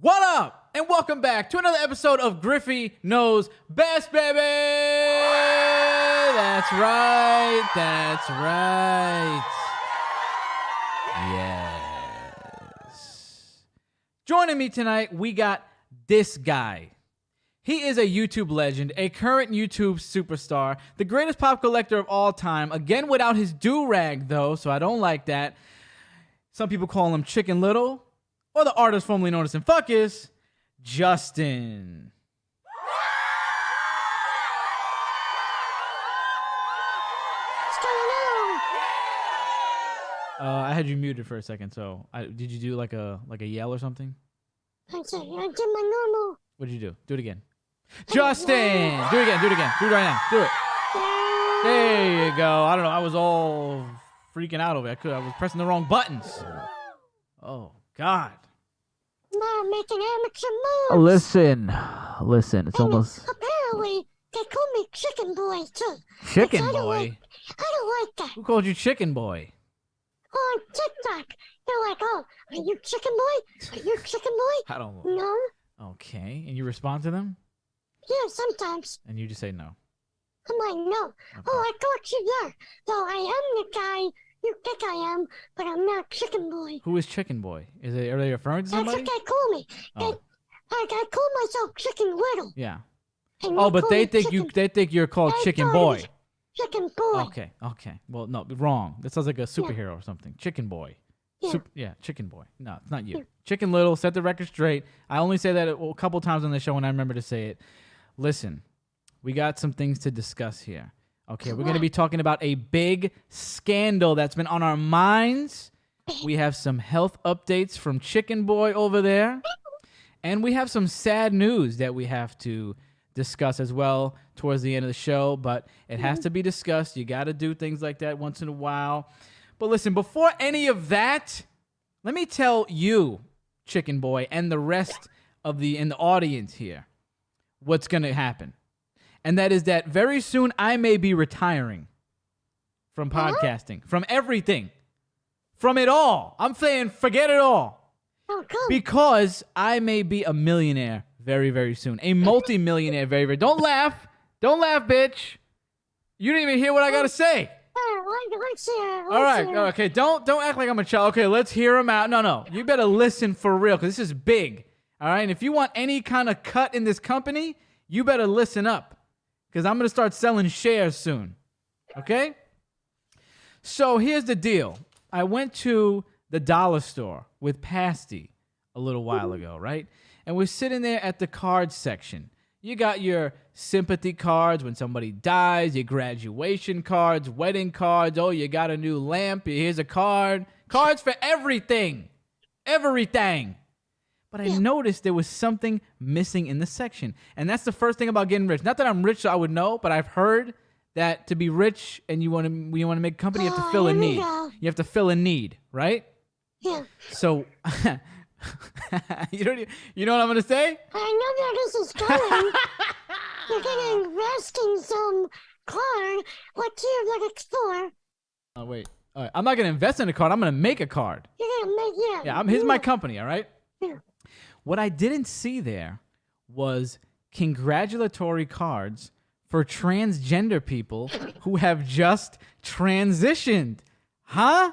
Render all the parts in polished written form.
What up? And welcome back to another episode of Griffey Knows Best, baby! That's right. That's right. Yes. Joining me tonight, we got this guy. He is a YouTube legend, a current YouTube superstar, the greatest pop collector of all time. Again, without his do-rag, though, so I don't like that. Some people call him Chicken Little, or the artist formerly known as Fuckus, Justin. I had you muted for a second, so did you do like a yell or something? I did my normal. What did you do? Do it again. Justin! Do it again. Do it right now. Do it. There you go. I don't know. I was all freaking out over it. I was pressing the wrong buttons. Oh, God. Mom making amateur moves. Listen. It's and almost... Apparently, they call me Chicken Boy, too. Chicken I don't Boy? I don't like that. Who called you Chicken Boy? On TikTok, they're like, oh, are you Chicken Boy? Are you Chicken Boy? I don't know. No. Okay. And you respond to them? Yeah, sometimes. And you just say no. I'm like, no. Okay. Oh, I thought you were. Though I am the guy you think I am, but I'm not Chicken Boy. Who is Chicken Boy? Are they referring to That's somebody? what they call me. Oh. I call myself Chicken Little. Yeah. And Oh, but call they me think Chicken. they think you're called They Chicken thought it Boy. was Chicken Boy. Okay. Well, no, wrong. That sounds like a superhero or something. Chicken Boy. Yeah. Chicken Boy. No, it's not you. Yeah. Chicken Little, set the record straight. I only say that a couple times on the show and I remember to say it. Listen, we got some things to discuss here. Okay, we're going to be talking about a big scandal that's been on our minds. We have some health updates from Chicken Boy over there. And we have some sad news that we have to discuss as well towards the end of the show. But it has to be discussed. You got to do things like that once in a while. But listen, before any of that, let me tell you, Chicken Boy, and the rest of the audience here, what's going to happen. And that is that very soon I may be retiring from podcasting, from everything, from it all. I'm saying forget it all. Oh, come. Because I may be a millionaire very, very soon. A multi-millionaire very, very... Don't laugh, bitch. You didn't even hear what I got to say. Let's hear. All right, okay. Don't act like I'm a child. Okay, let's hear him out. No. You better listen for real because this is big. All right, and if you want any kind of cut in this company, you better listen up because I'm going to start selling shares soon. Okay? So here's the deal. I went to the dollar store with Pasty a little while ago, right? And we're sitting there at the cards section. You got your sympathy cards when somebody dies, your graduation cards, wedding cards. Oh, you got a new lamp. Here's a card. Cards for everything. Everything. But I noticed there was something missing in the section. And that's the first thing about getting rich. Not that I'm rich, so I would know, but I've heard that to be rich and you want to make a company, you have to fill a need. You have to fill a need, right? Yeah. So, you know what I'm going to say? I know where this is going. You're going to invest in some card. What do you look for? Oh, wait. All right. I'm not going to invest in a card. I'm going to make a card. You're going to make, Yeah, here's my company, all right? Yeah. What I didn't see there was congratulatory cards for transgender people who have just transitioned. Huh?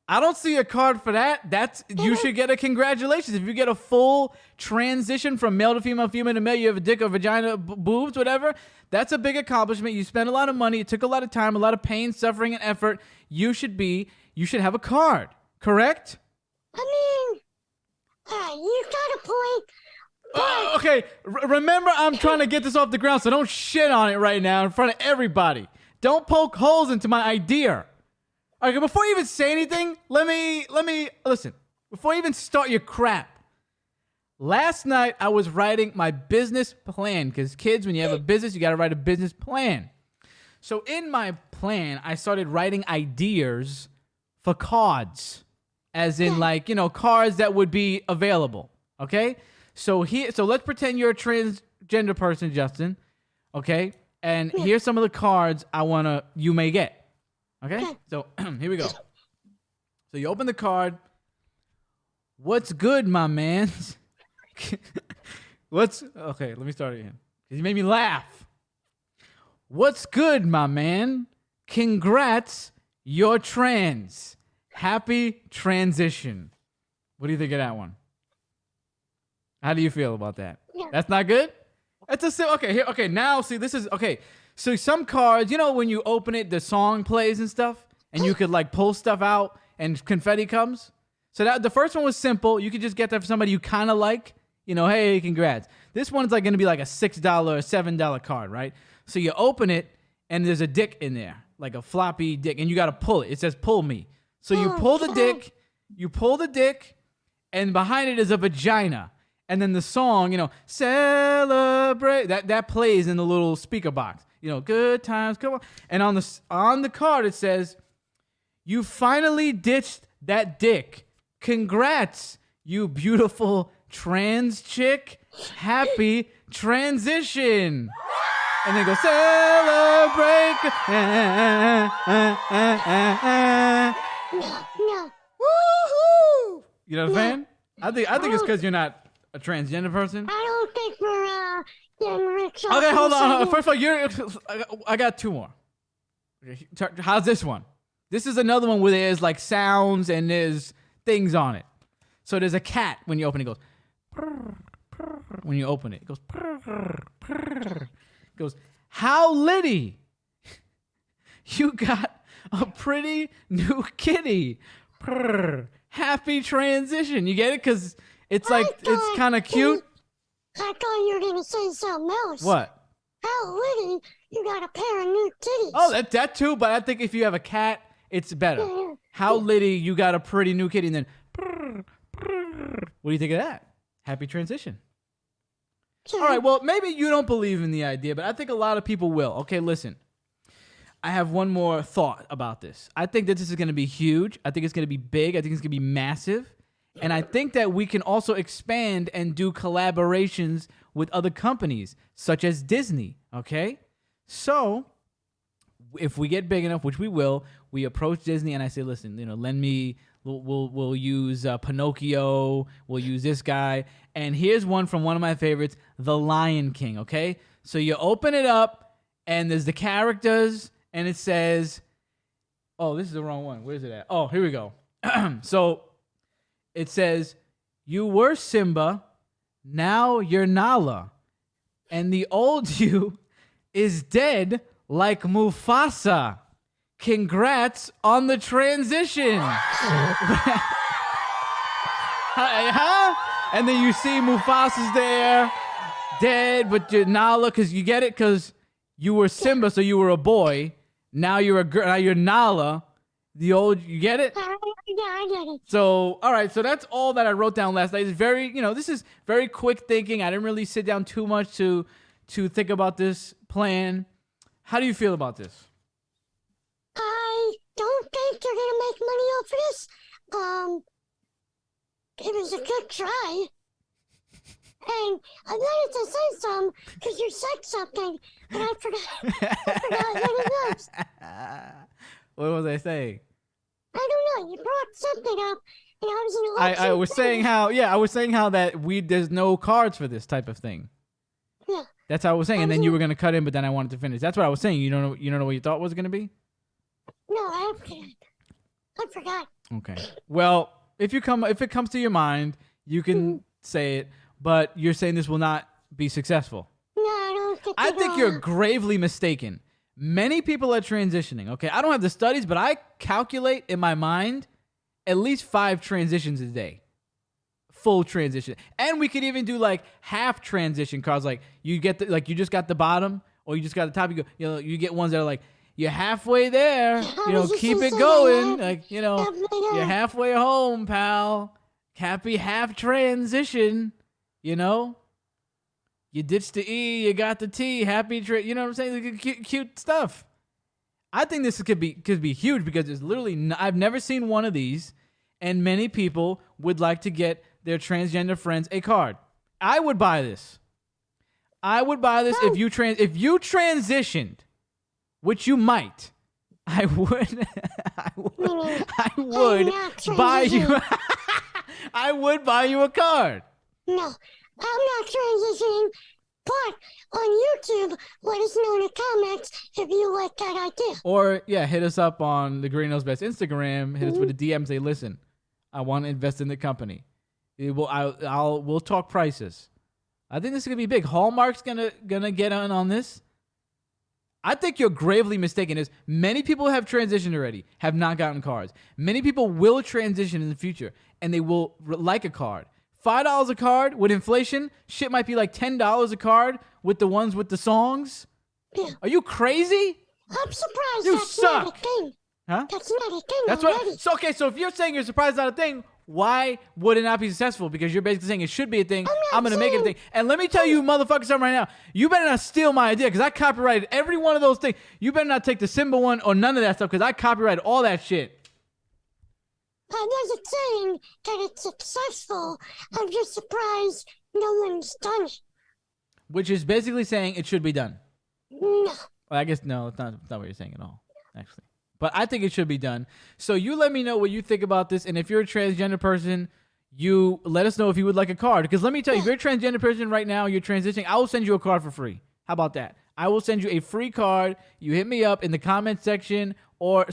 I don't see a card for that. You should get a congratulations. If you get a full transition from male to female, female to male, you have a dick or vagina, boobs, whatever, that's a big accomplishment. You spent a lot of money. It took a lot of time, a lot of pain, suffering, and effort. You should have a card, correct? I mean, you got a point. Okay, remember I'm trying to get this off the ground, so don't shit on it right now in front of everybody. Don't poke holes into my idea. Okay, before you even say anything, let me listen. Before you even start your crap, last night I was writing my business plan because kids, when you have a business, you got to write a business plan. So in my plan, I started writing ideas for cards, as in cards that would be available. Okay, so let's pretend you're a transgender person, Justin. Okay, and here's some of the cards you may get. Okay, so here we go. So you open the card. What's good, my man? Okay, let me start again. You made me laugh. What's good, my man? Congrats, you're trans. Happy transition. What do you think of that one? How do you feel about that? Yeah. That's not good? That's okay, now see this is okay. So some cards, when you open it, the song plays and stuff, and you could like pull stuff out and confetti comes. So that the first one was simple. You could just get that for somebody you kind of like. Hey, congrats. This one's like going to be like a $6 or $7 card, right? So you open it and there's a dick in there, like a floppy dick, and you got to pull it. It says pull me. So you pull the dick, and behind it is a vagina. And then the song, celebrate, that plays in the little speaker box. Good times, come on. And on the card it says, you finally ditched that dick. Congrats, you beautiful trans chick. Happy transition. And they go, celebrate. No. Woohoo! You know what I'm saying? I think it's because you're not a transgender person. I don't think we're getting rich. Okay, hold on. First of all, I got two more. How's this one? This is another one where there's like sounds and there's things on it. So there's a cat when you open it. It goes purr, purr. When you open it, it goes purr, purr. It goes, how litty? You got a pretty new kitty. Purr. Happy transition. You get it? Because it's like, it's kind of cute. I thought you were going to say something else. What? How litty, you got a pair of new titties. Oh, that too. But I think if you have a cat, it's better. How litty, you got a pretty new kitty. And then, purr, purr. What do you think of that? Happy transition. All right, well, maybe you don't believe in the idea, but I think a lot of people will. Okay, listen. I have one more thought about this. I think that this is going to be huge. I think it's going to be big. I think it's going to be massive. And I think that we can also expand and do collaborations with other companies, such as Disney, okay? So, if we get big enough, which we will, we approach Disney and I say, listen, lend me, we'll use Pinocchio, we'll use this guy. And here's one from one of my favorites, The Lion King, okay? So you open it up and there's the characters and it says, oh, this is the wrong one. Where's it at? Oh, here we go. So it says, you were Simba, now you're Nala, and the old you is dead like Mufasa. Congrats on the transition. Huh? And then you see Mufasa's there, dead, but you're Nala, because you get it? Because you were Simba, so you were a boy. Now you're a girl. Now you're Nala. The old, you get it? Yeah, I get it. So, all right. So that's all that I wrote down last night. It's very, this is very quick thinking. I didn't really sit down too much to think about this plan. How do you feel about this? I don't think you're gonna make money off of this. It was a good try. And I wanted to say something because you said something, and I forgot what it was. What was I saying? I don't know. You brought something up, and I was in a I was saying how that there's no cards for this type of thing. Yeah. That's how I was saying, and then you were gonna cut in, but then I wanted to finish. That's what I was saying. You don't know what you thought was gonna be? No, I forgot. Okay. Well, if it comes to your mind, you can say it, but you're saying this will not be successful. No, I don't think. I think you're gravely mistaken. Many people are transitioning. Okay, I don't have the studies, but I calculate in my mind at least 5 transitions a day. Full transition, and we could even do like half transition cards. Like you get you just got the bottom, or you just got the top. You go, you get ones that are like you're halfway there. Keep it going. Like you're halfway home, pal. Happy half transition. You ditched the E, you got the T. Happy you know what I'm saying? Like, cute stuff. I think this could be huge because it's literally I've never seen one of these, and many people would like to get their transgender friends a card. I would buy this. If you transitioned, which you might. I would buy you. I would buy you a card. No, I'm not transitioning. But on YouTube, let us know in the comments if you like that idea. Or yeah, hit us up on the Green Knows Best Instagram. Hit us with a DM. Say, listen, I want to invest in the company. We'll talk prices. I think this is gonna be big. Hallmark's gonna get on this. I think you're gravely mistaken. Is many people have transitioned already, have not gotten cards. Many people will transition in the future, and they will like a card. $5 a card with inflation, shit might be like $10 a card with the ones with the songs. Yeah. Are you crazy? I'm surprised You that's suck. not a thing. Huh? That's not a thing That's already. what. So okay, so if you're saying you're surprised not a thing, why would it not be successful? Because you're basically saying it should be a thing. I'm gonna make it a thing. And let me tell you, motherfuckers, something right now. You better not steal my idea because I copyrighted every one of those things. You better not take the Simba one or none of that stuff because I copyrighted all that shit. I wasn't saying that it's successful. I'm just surprised no one's done it. Which is basically saying it should be done. No. Well, I guess no, it's not what you're saying at all, actually. But I think it should be done. So you let me know what you think about this, and if you're a transgender person, you let us know if you would like a card. Because let me tell you, if you're a transgender person right now, you're transitioning, I will send you a card for free. How about that? I will send you a free card. You hit me up in the comment section or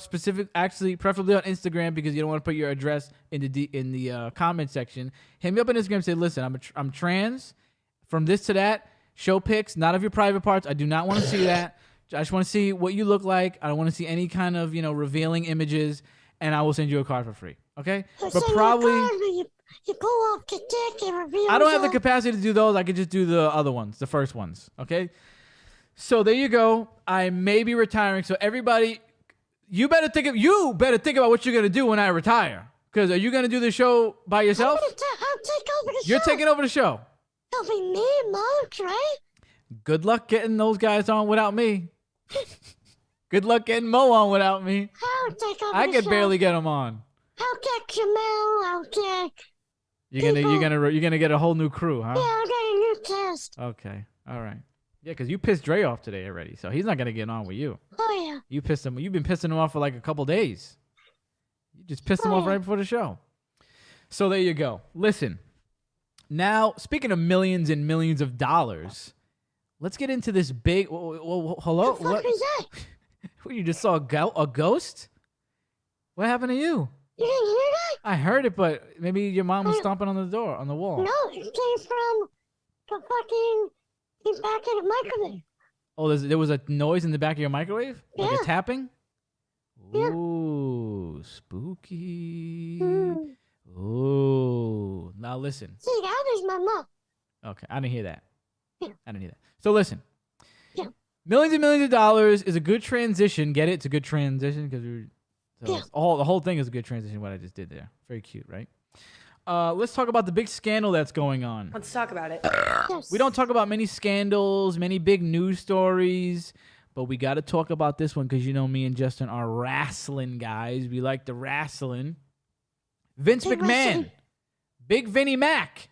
actually preferably on Instagram because you don't want to put your address in the comment section. Hit me up on Instagram and say, listen, I'm trans. From this to that, show pics, not of your private parts. I do not want to see that. I just want to see what you look like. I don't want to see any kind of, revealing images, and I will send you a card for free. Okay? But probably you pull off the dick and reveal. I don't have the capacity to do those. I could just do the other ones, the first ones. Okay? So there you go. I may be retiring. So everybody, you better think about what you're gonna do when I retire. Because are you gonna do the show by yourself? I'll take over the show. You're taking over the show. It'll be me and Mark, right? Good luck getting those guys on without me. Good luck getting Mo on without me. I'll take over I the could show. barely get him on. I'll get Jamel. I'll get. You're gonna get a whole new crew, huh? Yeah, I'll get a new cast. Okay. All right. Yeah, because you pissed Dre off today already, so he's not gonna get on with you. Oh yeah. You pissed him. You've been pissing him off for like a couple days. You just pissed him off right before the show. So there you go. Listen. Now, speaking of millions and millions of dollars, let's get into this big. Hello. What the fuck was that? What, you just saw a ghost? What happened to you? You didn't hear that? I heard it, but maybe your mom was stomping on the wall. No, it came from the fucking back of the microwave. Oh, there was a noise in the back of your microwave? Like Yeah. a tapping? Yeah. Ooh, spooky. Mm. Ooh. Now listen. See, that was my mom. Okay, I didn't hear that. Yeah. I didn't hear that. So listen. Yeah. Millions and millions of dollars is a good transition. Get it? It's a good transition because Yeah. the whole thing is a good transition. What I just did there, very cute, right? Let's talk about the big scandal that's going on. Let's talk about it. Yes. We don't talk about many scandals, many big news stories, but we got to talk about this one because me and Justin are wrestling guys. We like the wrestling. Vince Big McMahon, wrestling. Big Vinnie Mac,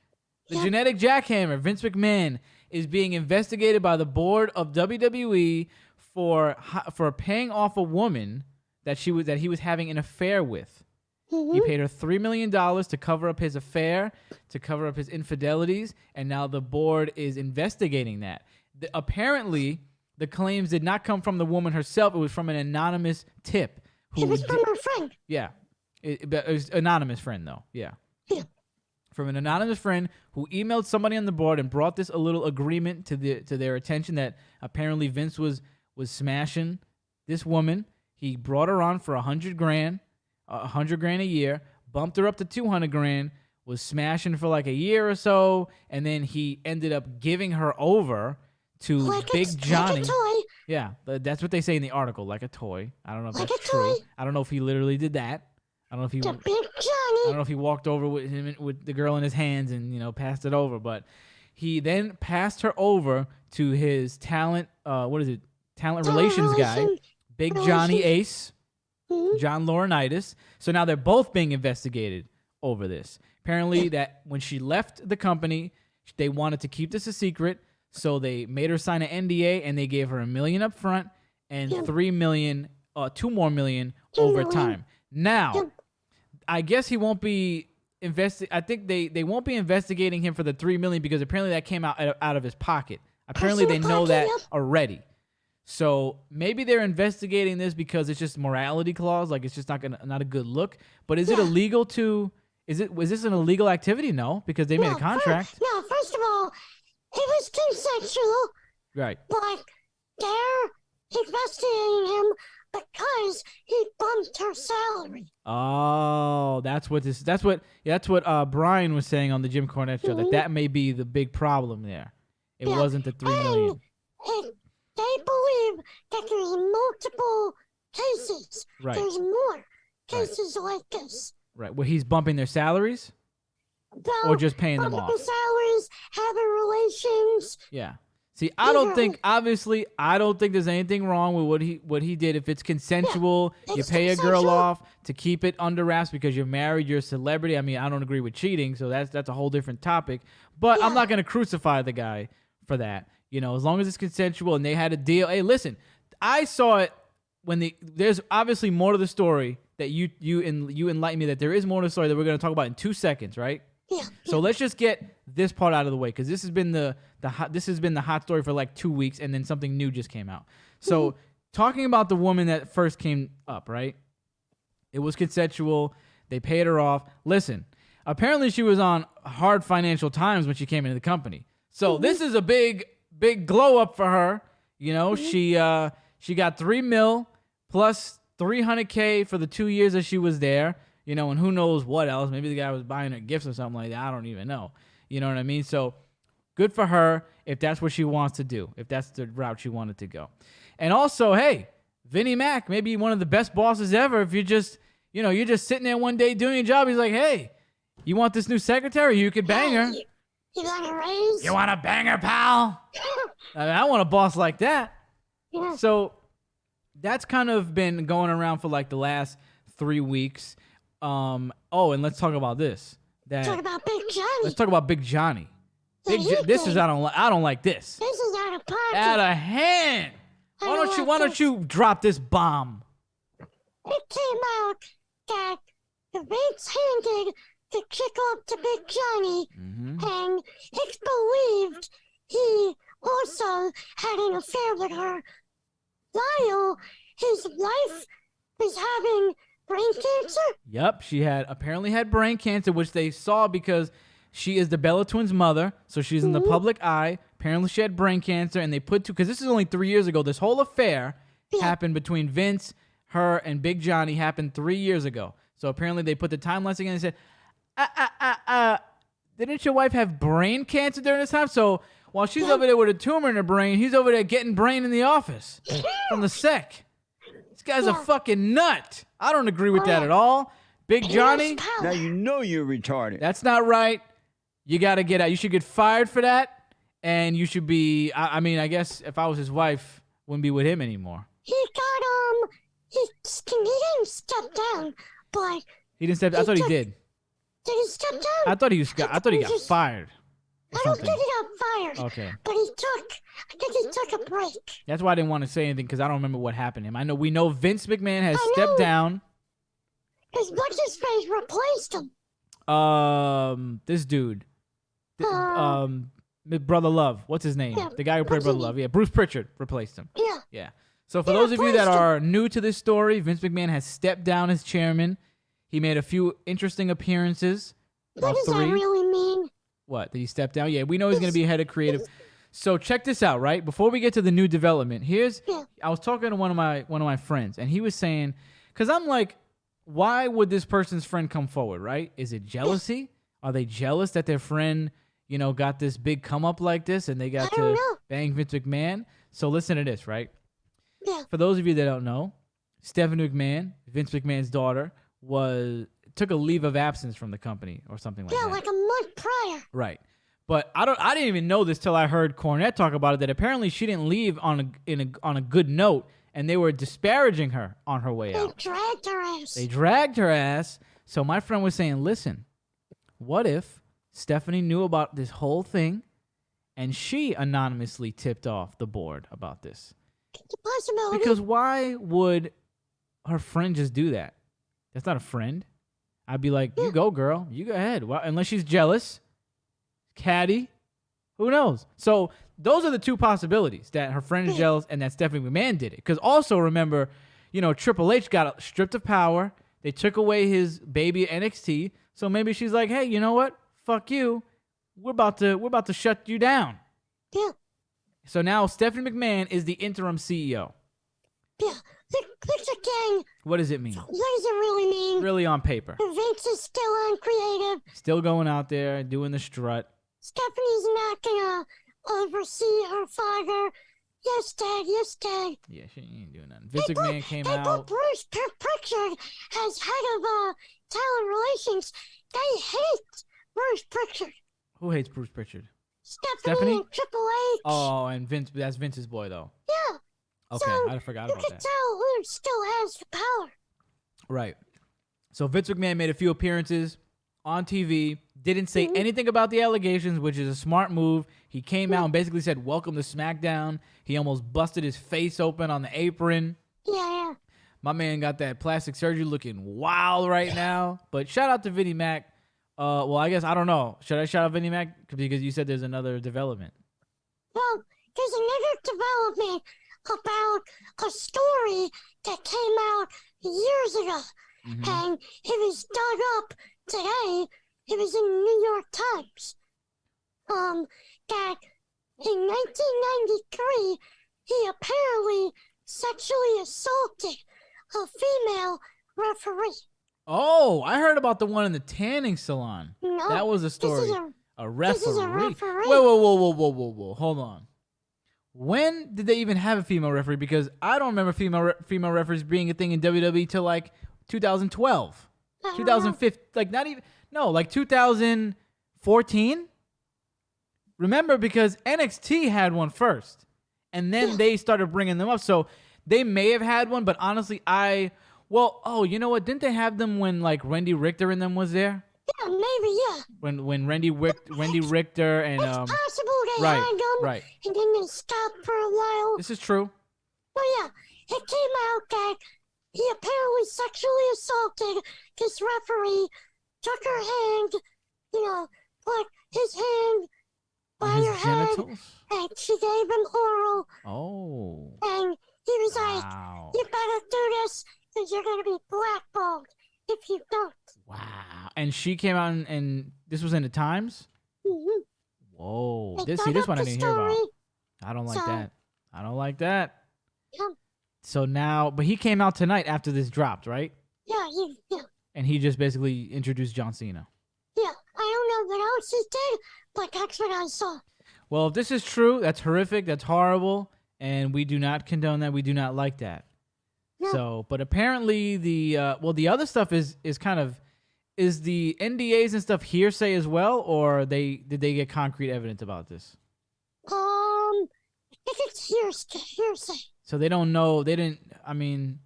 the Yep. genetic jackhammer, Vince McMahon, is being investigated by the board of WWE for paying off a woman that he was having an affair with. He paid her $3 million to cover up his affair, to cover up his infidelities, and now the board is investigating that. Apparently, the claims did not come from the woman herself. It was from an anonymous tip. It was from her friend. Yeah. It was an anonymous friend, though. Yeah. Yeah. From an anonymous friend who emailed somebody on the board and brought this a little agreement to their attention that apparently Vince was smashing this woman. He brought her on for $100,000 a year, bumped her up to $200,000, was smashing for like a year or so, and then he ended up giving her over to Like Big Johnny. Like a toy. Yeah, that's what they say in the article, like a toy. I don't know if Like that's a true. toy. I don't know if he literally did that. I don't know if he. To I Big don't Johnny. know if he walked over with him with the girl in his hands and passed it over, but he then passed her over to his talent. Talent relations guy, Big Johnny Ace, John Laurinaitis. So now they're both being investigated over this. Apparently, that when she left the company, they wanted to keep this a secret, so they made her sign an NDA and they gave her $1 million up front and $3 million, $2 more million over time. Now, I guess he won't be I think they won't be investigating him for the $3 million because apparently that came out of his pocket. Apparently they know that already. So maybe they're investigating this because it's just morality clause, like it's just not a good look. But is it illegal to? Was this an illegal activity? No, because they made a contract. First of all, it was consensual. Right. But they're investigating him because he bumped her salary. Oh, that's what Brian was saying on the Jim Cornette show, that may be the big problem there. It wasn't the $3 million. And they believe that there's multiple cases. Right. There's more cases like this. Right, where he's bumping their salaries? Or just paying them off? Bumping salaries, having relations. Yeah. See, I don't think there's anything wrong with what he did. If it's consensual, you pay a girl off to keep it under wraps because you're married, you're a celebrity. I mean, I don't agree with cheating, so that's a whole different topic. But I'm not going to crucify the guy for that. You know, as long as it's consensual and they had a deal. Hey, listen, I saw it when there's obviously more to the story that you enlightened me that there is more to the story that we're going to talk about in 2 seconds, right? Yeah. So let's just get this part out of the way because this has been the hot story for like 2 weeks, and then something new just came out. So talking about the woman that first came up, right? It was consensual. They paid her off. Listen, apparently she was on hard financial times when she came into the company. So this is a big glow up for her. You know, she got $3 million plus $300K for the 2 years that she was there. You know, and who knows what else. Maybe the guy was buying her gifts or something like that. I don't even know. You know what I mean? So good for her if that's what she wants to do, if that's the route she wanted to go. And also, hey, Vinnie Mac, maybe one of the best bosses ever. If you're just sitting there one day doing your job, he's like, hey, you want this new secretary? You could bang her. You want a raise? You want to bang her, pal? I want a boss like that. Yeah. So that's kind of been going around for like the last 3 weeks. And let's talk about this. Talk about Big Johnny. Let's talk about Big Johnny. I don't like this. This is out of pocket. Out of hand. Why don't you drop this bomb? It came out that the Vince handed the chick up to Big Johnny, and it's believed he also had an affair with her while his wife was having brain cancer? Yep, she apparently had brain cancer, which they saw because she is the Bella twins' mother, so she's in the public eye. Apparently she had brain cancer, and they because this is only 3 years ago. This whole affair happened between Vince, her, and Big Johnny happened 3 years ago. So apparently they put the timeline together and said, didn't your wife have brain cancer during this time? So while she's over there with a tumor in her brain, he's over there getting brain in the office from the sec. This guy's a fucking nut. I don't agree with that at all. Big Johnny. Now you know you're retarded. That's not right. You got to get out. You should get fired for that. And you should be, I guess if I was his wife, wouldn't be with him anymore. He didn't step down, but... He didn't step, I thought he did. Did he step down? I thought he got fired. I don't think he got fired. Okay. But I think he took a break. That's why I didn't want to say anything because I don't remember what happened to him. We know Vince McMahon has stepped down. Because what's his face replaced him? This dude. Brother Love. What's his name? Yeah, the guy who played Brother Love. Yeah, Bruce Pritchard replaced him. Yeah. Yeah. So for those of you that are new to this story, Vince McMahon has stepped down as chairman. He made a few interesting appearances. What does that really mean? What? Did he step down? Yeah, we know he's going to be head of creative. So check this out, right? Before we get to the new development, I was talking to one of my friends, and he was saying, because I'm like, why would this person's friend come forward, right? Is it jealousy? Are they jealous that their friend, got this big come up like this, and they got to bang Vince McMahon? So listen to this, right? Yeah. For those of you that don't know, Stephanie McMahon, Vince McMahon's daughter, took a leave of absence from the company or something like that. Yeah, like a month prior. Right. But I didn't even know this till I heard Cornette talk about it, that apparently she didn't leave on a good note, and they were disparaging her on her way out. They dragged her ass. So my friend was saying, listen, what if Stephanie knew about this whole thing and she anonymously tipped off the board about this? It's a possibility. Because why would her friend just do that? That's not a friend. I'd be like, you go, girl. You go ahead. Well, unless she's jealous, catty, who knows? So those are the two possibilities, that her friend is jealous and that Stephanie McMahon did it. Because also remember, Triple H got stripped of power. They took away his baby at NXT. So maybe she's like, hey, you know what? Fuck you. We're about to shut you down. Yeah. So now Stephanie McMahon is the interim CEO. Yeah. Which again, What does it mean? what does it really mean? Really on paper. Vince is still uncreative. Still going out there doing the strut. Stephanie's not gonna oversee her father. Yes, Dad. Yes, Dad. Yeah, she ain't doing nothing. Vince McMahon came They put out. Bruce Pritchard as head of talent relations. They hate Bruce Pritchard. Who hates Bruce Pritchard? Stephanie and Triple H. Oh, and Vince. That's Vince's boy, though. Yeah. Okay, So, I forgot you about can that. tell who still has the power. Right. So Vince McMahon made a few appearances on TV. Didn't say anything about the allegations, which is a smart move. He came out and basically said, "Welcome to SmackDown." He almost busted his face open on the apron. Yeah. My man got that plastic surgery looking wild right now. But shout out to Vinnie Mac. Well, I guess I don't know. Should I shout out Vinnie Mac because you said there's another development? Well, there's another development about a story that came out years ago. And it was dug up today. It was in the New York Times. That in 1993, he apparently sexually assaulted a female referee. Oh, I heard about the one in the tanning salon. No, That was a story. This is A referee. This is a referee. Whoa. Hold on. When did they even have a female referee? Because I don't remember female referees being a thing in WWE till like 2012, 2015. Like not even like 2014. Remember, because NXT had one first, and then they started bringing them up. So they may have had one, but honestly, you know what? Didn't they have them when like Randy Richter and them was there? Yeah, maybe, yeah. When Randy Richter and It's possible they right, had them, right. and then they stopped for a while. This is true. But yeah, it came out that he apparently sexually assaulted this referee, took her hand, put his hand by His her head, genitals? and she gave him oral, Oh. and he was Wow. like, you better do this, because you're going to be blackballed if you don't. Wow. And she came out and this was in the Times? Mm-hmm. Whoa. They This dug one up I the didn't hear about. story. I don't like So- that. I don't like that. Yeah, So now, but he came out tonight after this dropped, right? yeah. And he just basically introduced John Cena. Yeah, I don't know what else he did, but that's what I saw. Well, if this is true, that's horrific. That's horrible. And we do not condone that. We do not like that. No. So, but apparently the other stuff is the NDAs and stuff hearsay as well, or did they get concrete evidence about this? I think it's hearsay. So they don't know. They didn't. I mean,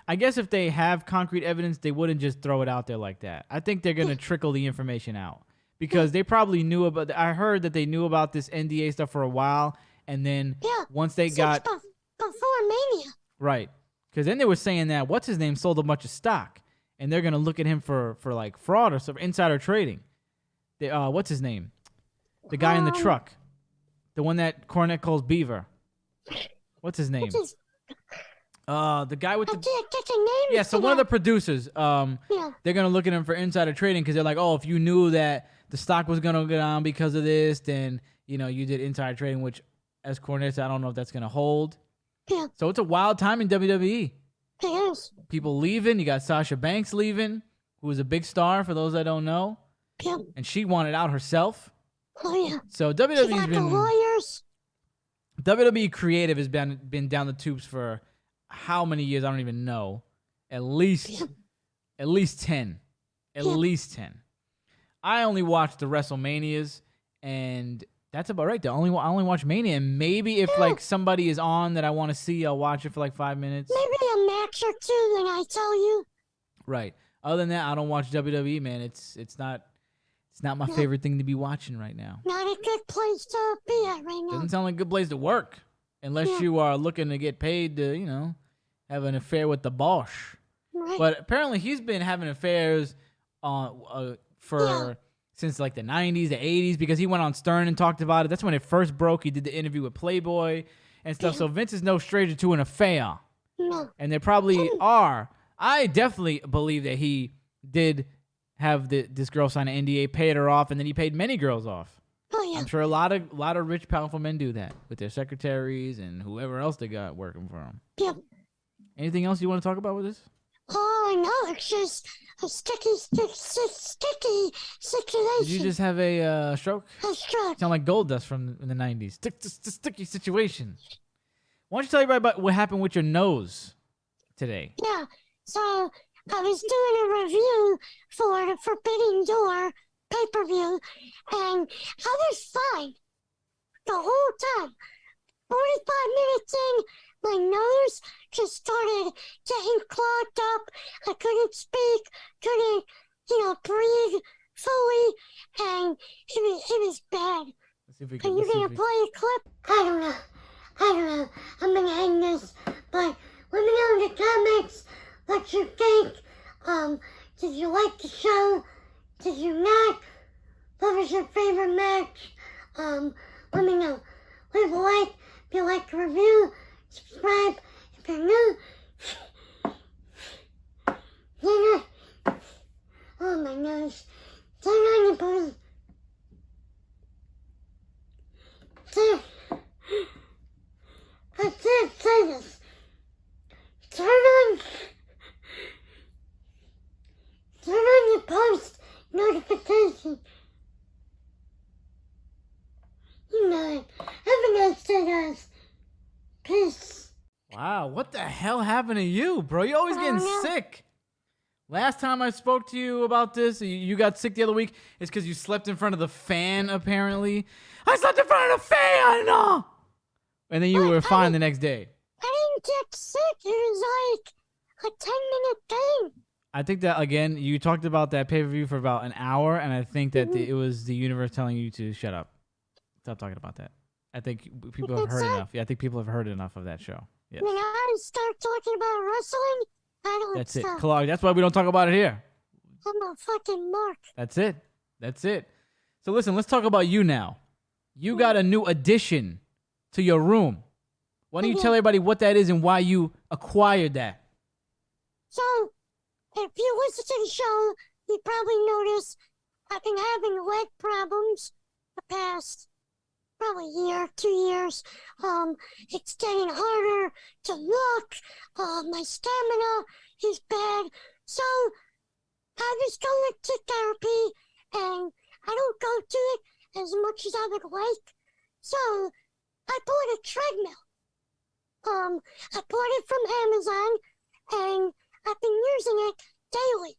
I guess if they have concrete evidence, they wouldn't just throw it out there like that. I think they're gonna trickle the information out because they probably knew about. I heard that they knew about this NDA stuff for a while, and then Yeah. once they Since got before Mania. right, because then they were saying that what's his name sold a bunch of stock, and they're gonna look at him for like fraud or some insider trading. What's his name? The guy in the truck, the one that Cornette calls Beaver. What's his name? The guy with I the can't get the name. yeah. So one of the producers, Yeah. they're gonna look at him for insider trading because they're like, oh, if you knew that the stock was gonna go down because of this, then you did insider trading. Which, as Cornette said, I don't know if that's gonna hold. Yeah, So it's a wild time in WWE. it is. People leaving. You got Sasha Banks leaving, who was a big star for those that don't know, Yeah. and she wanted out herself. Oh, yeah. So She WWE's got the been lawyers. WWE creative has been down the tubes for how many years? I don't even know. At least 10. At Yeah. least 10. I only watch the WrestleManias, and that's about right. I only watch Mania, and maybe if like somebody is on that I want to see, I'll watch it for like 5 minutes. Maybe a match or two, then I tell you. Right. Other than that, I don't watch WWE, man. It's not my favorite thing to be watching right now. Not a good place to be at right now. Doesn't sound like a good place to work unless Yeah. you are looking to get paid to, have an affair with the Bosch. Right. But apparently he's been having affairs for since like the 90s, the 80s, because he went on Stern and talked about it. That's when it first broke. He did the interview with Playboy and stuff. So Vince is no stranger to an affair. No. And there probably are. I definitely believe that he did have this girl sign an NDA, paid her off, and then he paid many girls off. Oh, yeah. I'm sure a lot of rich, powerful men do that with their secretaries and whoever else they got working for them. Yeah. Anything else you want to talk about with this? Oh, no, it's just a sticky situation. Did you just have a stroke? A stroke. Sound like gold dust from the 90s. Sticky situation. Why don't you tell everybody about what happened with your nose today? Yeah, so I was doing a review for the Forbidden Door pay-per-view, and I was fine the whole time. 45 minutes in, my nose just started getting clogged up. I couldn't speak, couldn't, breathe fully, and it was bad. Let's see if we Are can. you gonna play a clip? I don't know. I'm gonna end this, but let me know in the comments what you think. Did you like the show? Did you not? What was your favorite match? Let me know. Leave a like if you like the review. Subscribe if you're new. Oh, my nose. Turn on your booty. I can't say this. Turn on your post notification. You know it. Have a nice day, guys. Peace. Wow, what the hell happened to you, bro? You're always getting sick. Last time I spoke to you about this, you got sick the other week. It's because you slept in front of the fan, apparently. I slept in front of the fan! And then you were fine the next day. I didn't get sick. It was like a 10-minute thing. I think that, again, you talked about that pay-per-view for about an hour, and I think that it was the universe telling you to shut up. Stop talking about that. I think people have heard enough. Yeah, I think people have heard enough of that show. Yes. When I start talking about wrestling, I don't That's stop. it. Clark, that's why we don't talk about it here. I'm a fucking mark. That's it. That's it. So listen, let's talk about you now. You got a new addition to your room. Why don't you tell everybody what that is and why you acquired that? So, if you listen to the show, you probably noticed I've been having leg problems the past probably year, 2 years. It's getting harder to look. My stamina is bad. So, I was going to therapy, and I don't go to it as much as I would like. So, I bought a treadmill. I bought it from Amazon, and I've been using it daily.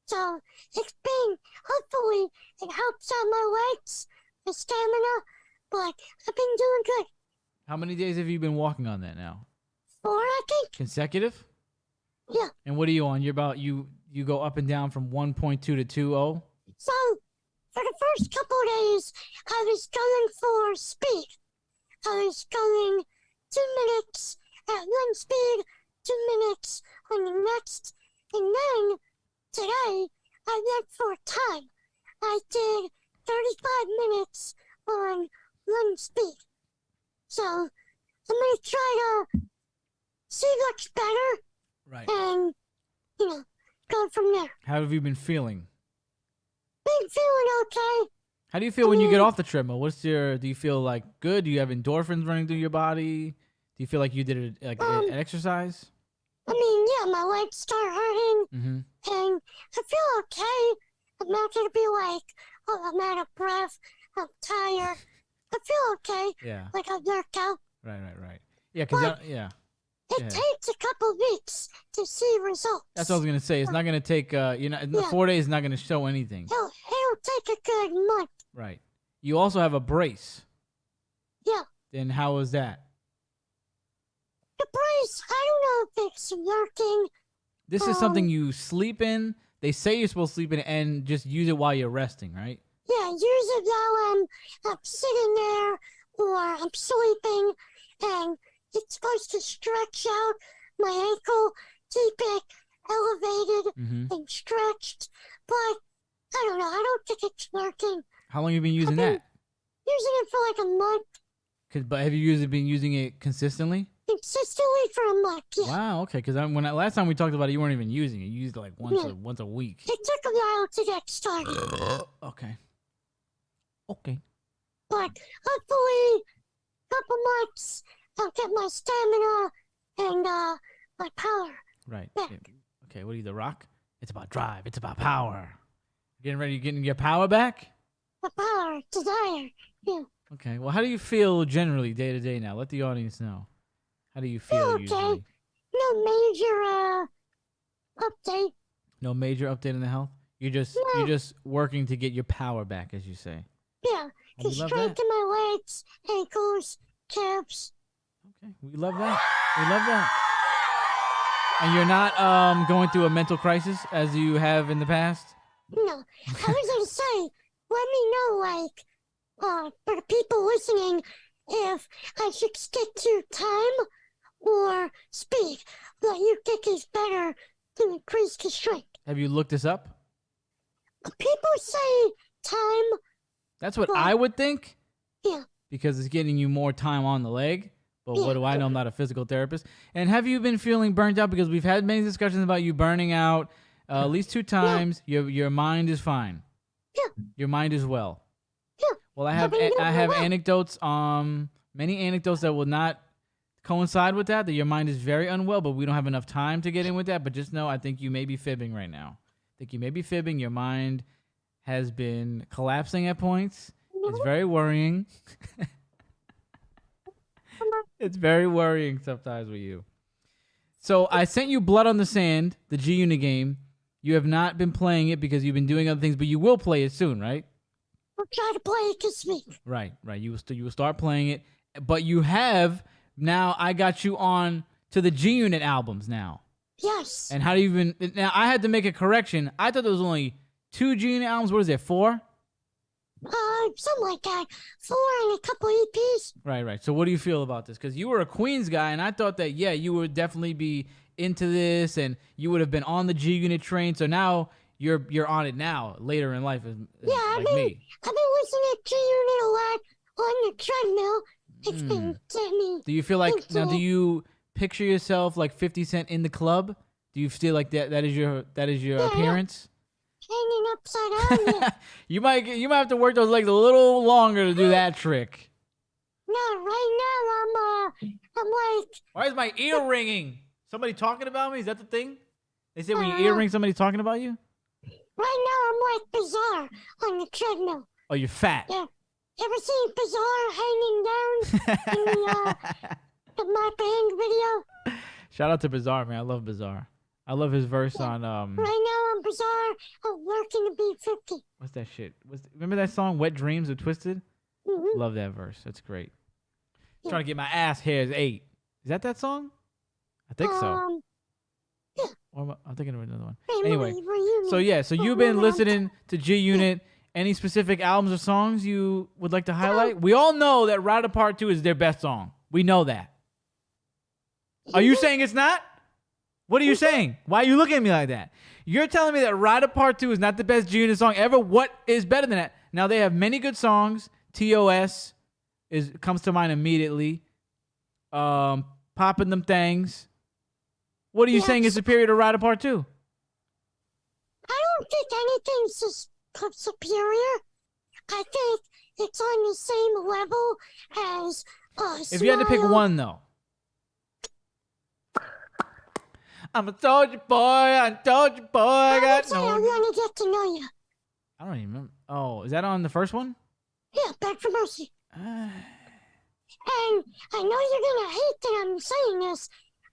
So, hopefully, it helps out my legs, my stamina, but I've been doing good. How many days have you been walking on that now? 4, I think. Consecutive? Yeah. And what are you on? You're about you go up and down from 1.2 to 2.0? So, for the first couple of days, I was going for speed. I was going 2 minutes at one speed, 2 minutes on the next, and then today I went for time. I did 35 minutes on one speed. So I'm gonna try to see what's better, Right. and go from there. How have you been feeling? Been feeling okay. How do you feel when you get off the treadmill? Do you feel like good? Do you have endorphins running through your body? Do you feel like you did an exercise? I mean, yeah, my legs start hurting, and I feel okay. I'm not gonna be like, oh, I'm out of breath, I'm tired. I feel okay. Yeah. Like I worked out. Right. Yeah, because It takes a couple weeks to see results. That's what I was gonna say. It's not gonna take 4 days is not gonna show anything. It'll take a good month. Right. You also have a brace. Yeah. Then how is that? The brace, I don't know if it's working. This is something you sleep in. They say you're supposed to sleep in it and just use it while you're resting, right? Yeah, use it while I'm sitting there or I'm sleeping, and it's supposed to stretch out my ankle, keep it elevated Mm-hmm. and stretched, but I don't know. I don't think it's working. How long have you been using I've been that? using it for like a month, But have you been using it consistently? consistently for a month. Yeah. Wow. Okay. Because last time we talked about it, you weren't even using it. You used it like once a week. It took a while to get started, Okay. Okay. but hopefully, couple months, I'll get my stamina and my power. Right. back. Okay. What are you, The Rock? It's about drive. It's about power. Getting ready, getting your power back? My power, desire. Yeah. Okay. Well, how do you feel generally day to day now? Let the audience know. How do you feel Okay. usually? No major update. No major update in the health? You're just working to get your power back, as you say. Yeah. Oh, we To love strengthen my legs, ankles, calves. Okay. We love that. We love that. And you're not going through a mental crisis as you have in the past? No. I was gonna say, let me know, like, for the people listening, if I should stick to time or speed that you think is better to increase the strength. Have you looked this up? People say time. That's what Well, I would think. Yeah. Because it's getting you more time on the leg. But Yeah. what do I know? I'm not a physical therapist. And have you been feeling burnt out? Because we've had many discussions about you burning out at least 2 times. Your mind is fine. Yeah. Your mind is well. Yeah. Well, I have anecdotes. Many anecdotes that will not coincide with that. That your mind is very unwell, but we don't have enough time to get in with that. But just know, I think you may be fibbing right now. I think you may be fibbing. Your mind has been collapsing at points. It's very worrying. It's very worrying sometimes with you. So I sent you Blood on the Sand, the G-Unit game. You have not been playing it because you've been doing other things, but you will play it soon, right? I'll try to play it this week. Right. You will start playing it, but you have now. I got you on to the G-Unit albums now. Yes. And how do you even? Now I had to make a correction. I thought there was only 2 G-Unit albums. What is there? 4? Something like that. 4 and a couple EPs. Right. So what do you feel about this? Because you were a Queens guy, and I thought that, yeah, you would definitely be into this, and you would have been on the G-Unit train. So now you're on it now, later in life, Yeah, like me. I've been listening to G-Unit a lot on the treadmill. It's been getting me. Do you feel like, into now do it. you picture yourself like 50 Cent in the club? Do you feel like that is your appearance? Hanging upside down. Yeah. You might have to work those legs a little longer to do that trick. No, right now I'm like, Why is my ear ringing? Somebody talking about me? Is that the thing? They say when your ear rings, somebody talking about you? right now I'm like Bizarre on the treadmill. Oh, you're fat. Yeah. Ever seen Bizarre hanging down in the My Band video? Shout out to Bizarre, man. I love Bizarre. I love his verse on Right now I'm Bizarre. I'm working to be 50. what's that shit? Remember that song Wet Dreams with Twisted? Mm-hmm. Love that verse. That's great. Yeah. Trying to get my ass hairs 8. Is that song? I think so. Yeah. Or I'm thinking of another one. Hey, Anyway, reunion. so yeah, so you've been listening to G-Unit. Any specific albums or songs you would like to highlight? We all know that Rider Part 2 is their best song. We know that. Are you saying it's not? What are you saying? Why are you looking at me like that? You're telling me that Rider Part 2 is not the best G-Unit song ever? What is better than that? Now, they have many good songs. TOS comes to mind immediately. Popping Them Things. What are you saying is superior to Rider Part 2? I don't think anything's superior. I think it's on the same level as If you had to pick Smile. one, though. I'm a soldier boy, I told you boy, I I got would say I no... want to get to know you. I don't even remember. Oh, is that on the first one? Yeah, Beg for Mercy. And I know you're gonna hate that I'm saying this.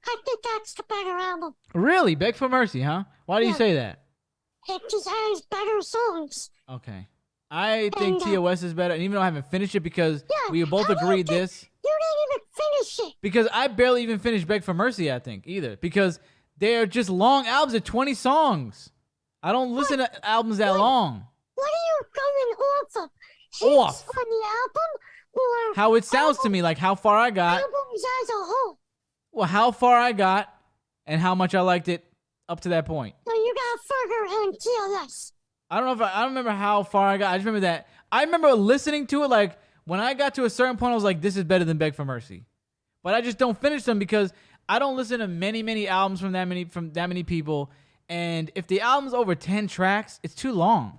I think that's the better album. Really? Beg for Mercy, huh? Why do you Yeah. say that? It just has better songs. Okay. I think And, TOS is better, and even though I haven't finished it because Yeah, we both how do you agreed think- this, You didn't even finish it. because I barely even finished Beg for Mercy, I think, either, because they're just long albums of 20 songs. I don't listen to albums that long. What are you going off of? Hits Off. on the album or How it sounds to me, like how far I got, albums as a whole? well, how far I got, and how much I liked it up to that point. No, you got further on TLS. I don't know I don't remember how far I got. I just remember that. I remember listening to it like when I got to a certain point, I was like, this is better than Beg for Mercy. But I just don't finish them because I don't listen to many albums from that many people. And if the album's over 10 tracks, it's too long.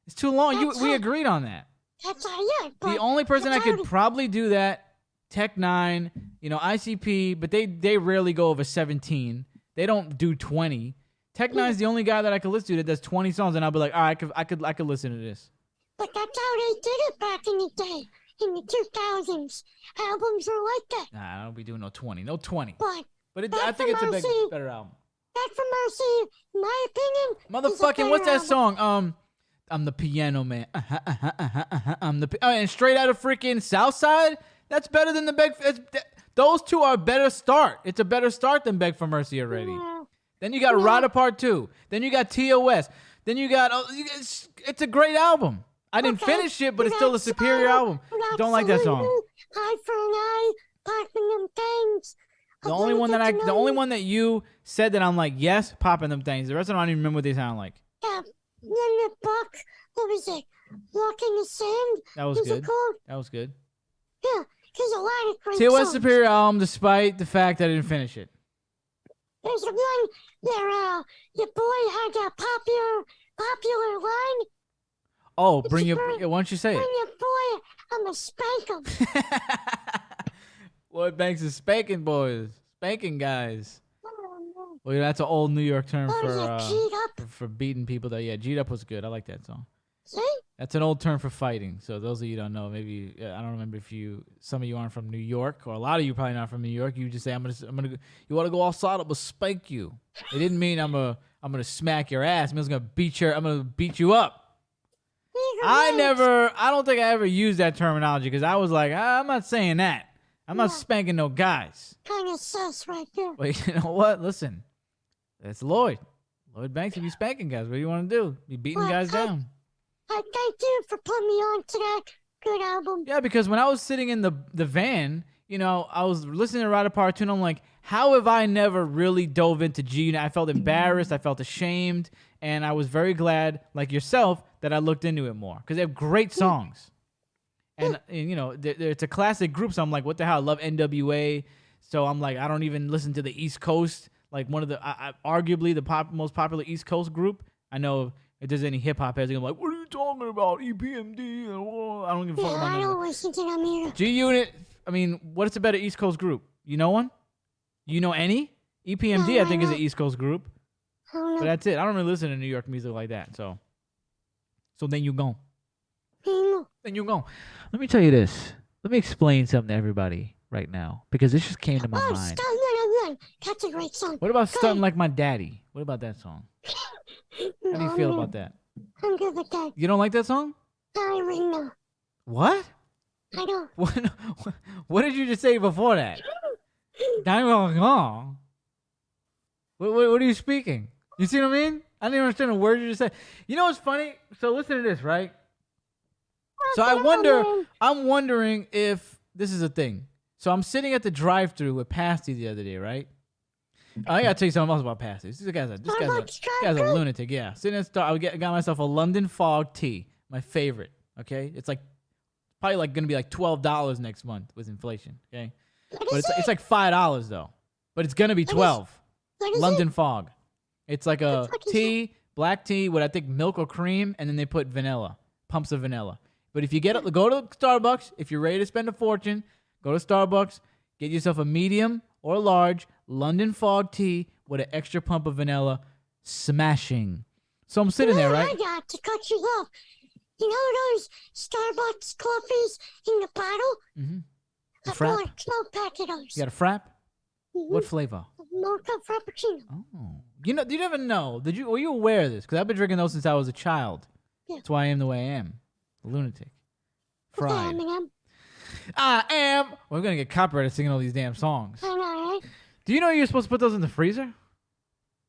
It's too long. We agreed on that. That's yeah. The only person that could probably do that, Tech 9, ICP, but they rarely go over 17. They don't do 20. Tech 9's the only guy that I could listen to that does 20 songs, and I'll be like, all right, I could listen to this. But that's how they did it back in the day, in the 2000s. Albums were like that. Nah, I don't be doing no 20. No 20. But I think it's a better album. Beg for Mercy, in my opinion. Motherfucking, what's that song? I'm the piano man. I'm the and straight out of freaking Southside. That's better than the Beg. Those two are a better start. It's a better start than Beg for Mercy already. Yeah. Then you got Ride Apart 2. Then you got TOS. Then you got it's a great album. I didn't finish it, but it's still a superior album. Don't like that song. Eye for an eye, popping them things. The only one that you said that I'm like, yes, popping them things. The rest of them I don't even remember what they sound like. Yeah, in the book, what was it? Walk in the Sand? That was good. That was good. Yeah, there's a lot of great TOS songs. superior album, despite the fact that I didn't finish it. There's one where your boy had a popular line. Oh, why don't you say Bring it? your boy, I'ma spank him. Lloyd Banks is spanking boys, spanking guys. Oh, Well, that's an old New York term G'd up. for beating people. Yeah, G'd up was good. I like that song. See? That's an old term for fighting. So those of you who don't know, maybe I don't remember if some of you aren't from New York, or a lot of you probably not from New York. You just say I'm gonna you want to go outside, I'm gonna spank you. It didn't mean I'm gonna smack your ass. I'm gonna beat you up. I don't think I ever used that terminology because I was like, I'm not saying that. I'm not spanking no guys. Kind of sus right there. But you know what? Listen, that's Lloyd Banks. If you spanking guys, what do you want to do? Be beating guys down. I thank you for putting me on to that good album. Yeah, because when I was sitting in the van, I was listening to Ride Apart 2, and I'm like, how have I never really dove into G Unit? I felt embarrassed, I felt ashamed, and I was very glad, like yourself, that I looked into it more because they have great songs. And it's a classic group, so I'm like, what the hell? I love NWA, so I'm like, I don't even listen to the East Coast, like one of the arguably the most popular East Coast group. I know if there's any hip hop heads, I'm like, what are you talking about? EPMD? I don't give a fuck about that. I don't listen to them either. G Unit. I mean, what's a better East Coast group? You know one? You know any? EPMD, I think, is an East Coast group. But that's it. I don't really listen to New York music like that. So then you go. Then you go. Let me tell you this. Let me explain something to everybody right now because this just came to my mind. Start Run. That's a great song. What about Stuntin' Like My Daddy? What about that song? How do you feel about that? I'm good with that. You don't like that song? I ring now. What? I don't. What did you just say before that? What are you speaking? You see what I mean? I didn't understand a word you just said. You know what's funny? So listen to this, right? So I'm wondering if this is a thing. So I'm sitting at the drive-thru with Pasty the other day, right? I gotta tell you something else about Pasty. This guy's a lunatic. Yeah, sitting at the store, I got myself a London Fog tea, my favorite. Okay, it's like probably like gonna be like $12 next month with inflation. Okay, but it's like $5 though. But it's gonna be 12. London Fog. It's like a tea, black tea with I think milk or cream, and then they put vanilla, pumps of vanilla. But if you go to Starbucks, if you're ready to spend a fortune, go to Starbucks, get yourself a medium or large London Fog tea with an extra pump of vanilla. Smashing. So I'm sitting there, right? I got to cut you off. You know those Starbucks coffees in the bottle? Mm-hmm. I bought a 12 pack of those. You got a frap? Mm-hmm. What flavor? Mocha Frappuccino. Oh. You never know. Were you aware of this? Because I've been drinking those since I was a child. Yeah. That's why I am the way I am. A lunatic. Fried. I am. We're going to get copyrighted singing all these damn songs. I know, right? Do you know you're supposed to put those in the freezer?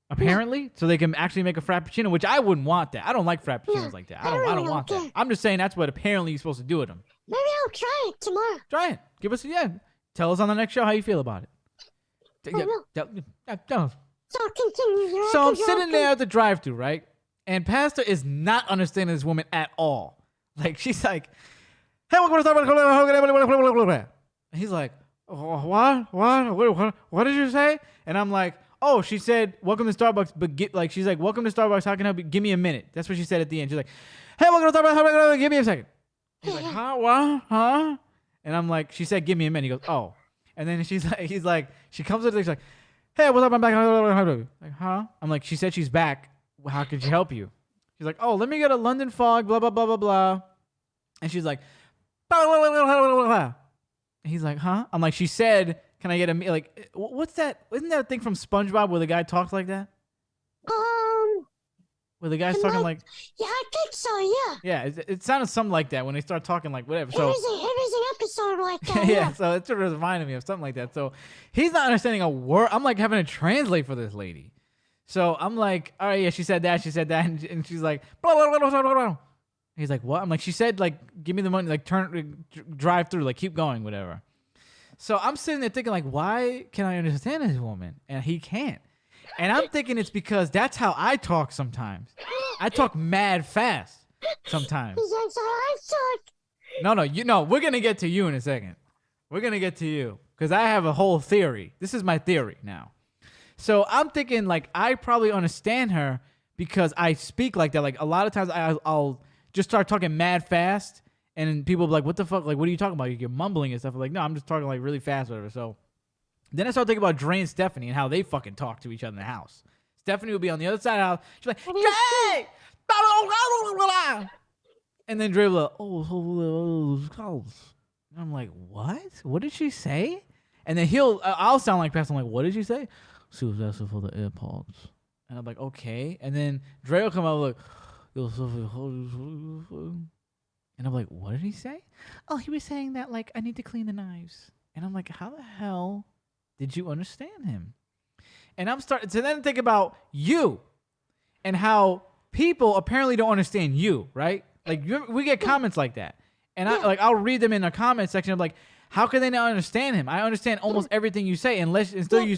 Apparently. So they can actually make a Frappuccino, which I wouldn't want that. I don't like Frappuccinos like that. I don't want that. I'm just saying that's what apparently you're supposed to do with them. Maybe I'll try it tomorrow. Try it. Tell us on the next show how you feel about it. So continue. You're So I'm you're sitting okay. there at the drive-thru, right? And Pastor is not understanding this woman at all. Like, she's like, hey, welcome to Starbucks. And he's like, what did you say? And I'm like, oh, she said, welcome to Starbucks, but she's like, welcome to Starbucks, how can I help you? Give me a minute. That's what she said at the end. She's like, hey, welcome to Starbucks, give me a second. He's like, huh, what, huh? And I'm like, she said, give me a minute. He goes, oh. And then she's like, she comes up to she's like, hey, what's up, I'm back. Like, huh? I'm like, she said she's back. How could she help you? She's like, oh, let me get a London fog, blah, blah, blah, blah, blah. And she's like, blah, blah, blah, blah, blah, blah. And he's like, huh? I'm like, she said, can I get like, what's that? Isn't that a thing from SpongeBob where the guy talks like that? Where the guy's talking like, yeah, I think so. Yeah. Yeah, it sounded something like that when they start talking like whatever. So It was an episode like that. yeah, so it sort of reminded me of something like that. So he's not understanding a word. I'm like having to translate for this lady. So I'm like, all right, yeah, she said that, and she's like, blah, blah, blah, blah, blah, blah. He's like, what? I'm like, she said, like, give me the money, like, drive through, like, keep going, whatever. So I'm sitting there thinking, like, why can I understand this woman? And he can't. And I'm thinking it's because that's how I talk sometimes. I talk mad fast sometimes. He's like, so I talk. No, we're going to get to you in a second. We're going to get to you because I have a whole theory. This is my theory now. So I'm thinking, like, I probably understand her because I speak like that. Like, a lot of times I'll just start talking mad fast, and people will be like, what the fuck? Like, what are you talking about? You're mumbling and stuff. I'm like, no, I'm just talking, like, really fast or whatever. So then I start thinking about Dre and Stephanie and how they fucking talk to each other in the house. Stephanie will be on the other side of the house. She's like, Dre! And then Dre will be like, oh. And I'm like, what? What did she say? And then I'll sound like Pastor. I'm like, what did she say? She was asking for the AirPods. And I'm like, okay. And then Dre will come out like, and I'm like, what did he say? Oh, he was saying that, like, I need to clean the knives. And I'm like, how the hell did you understand him? And I'm starting to then think about you and how people apparently don't understand you, right? Like, we get comments like that. And I'll read them in the comment section of like, how can they not understand him? I understand almost everything you say until you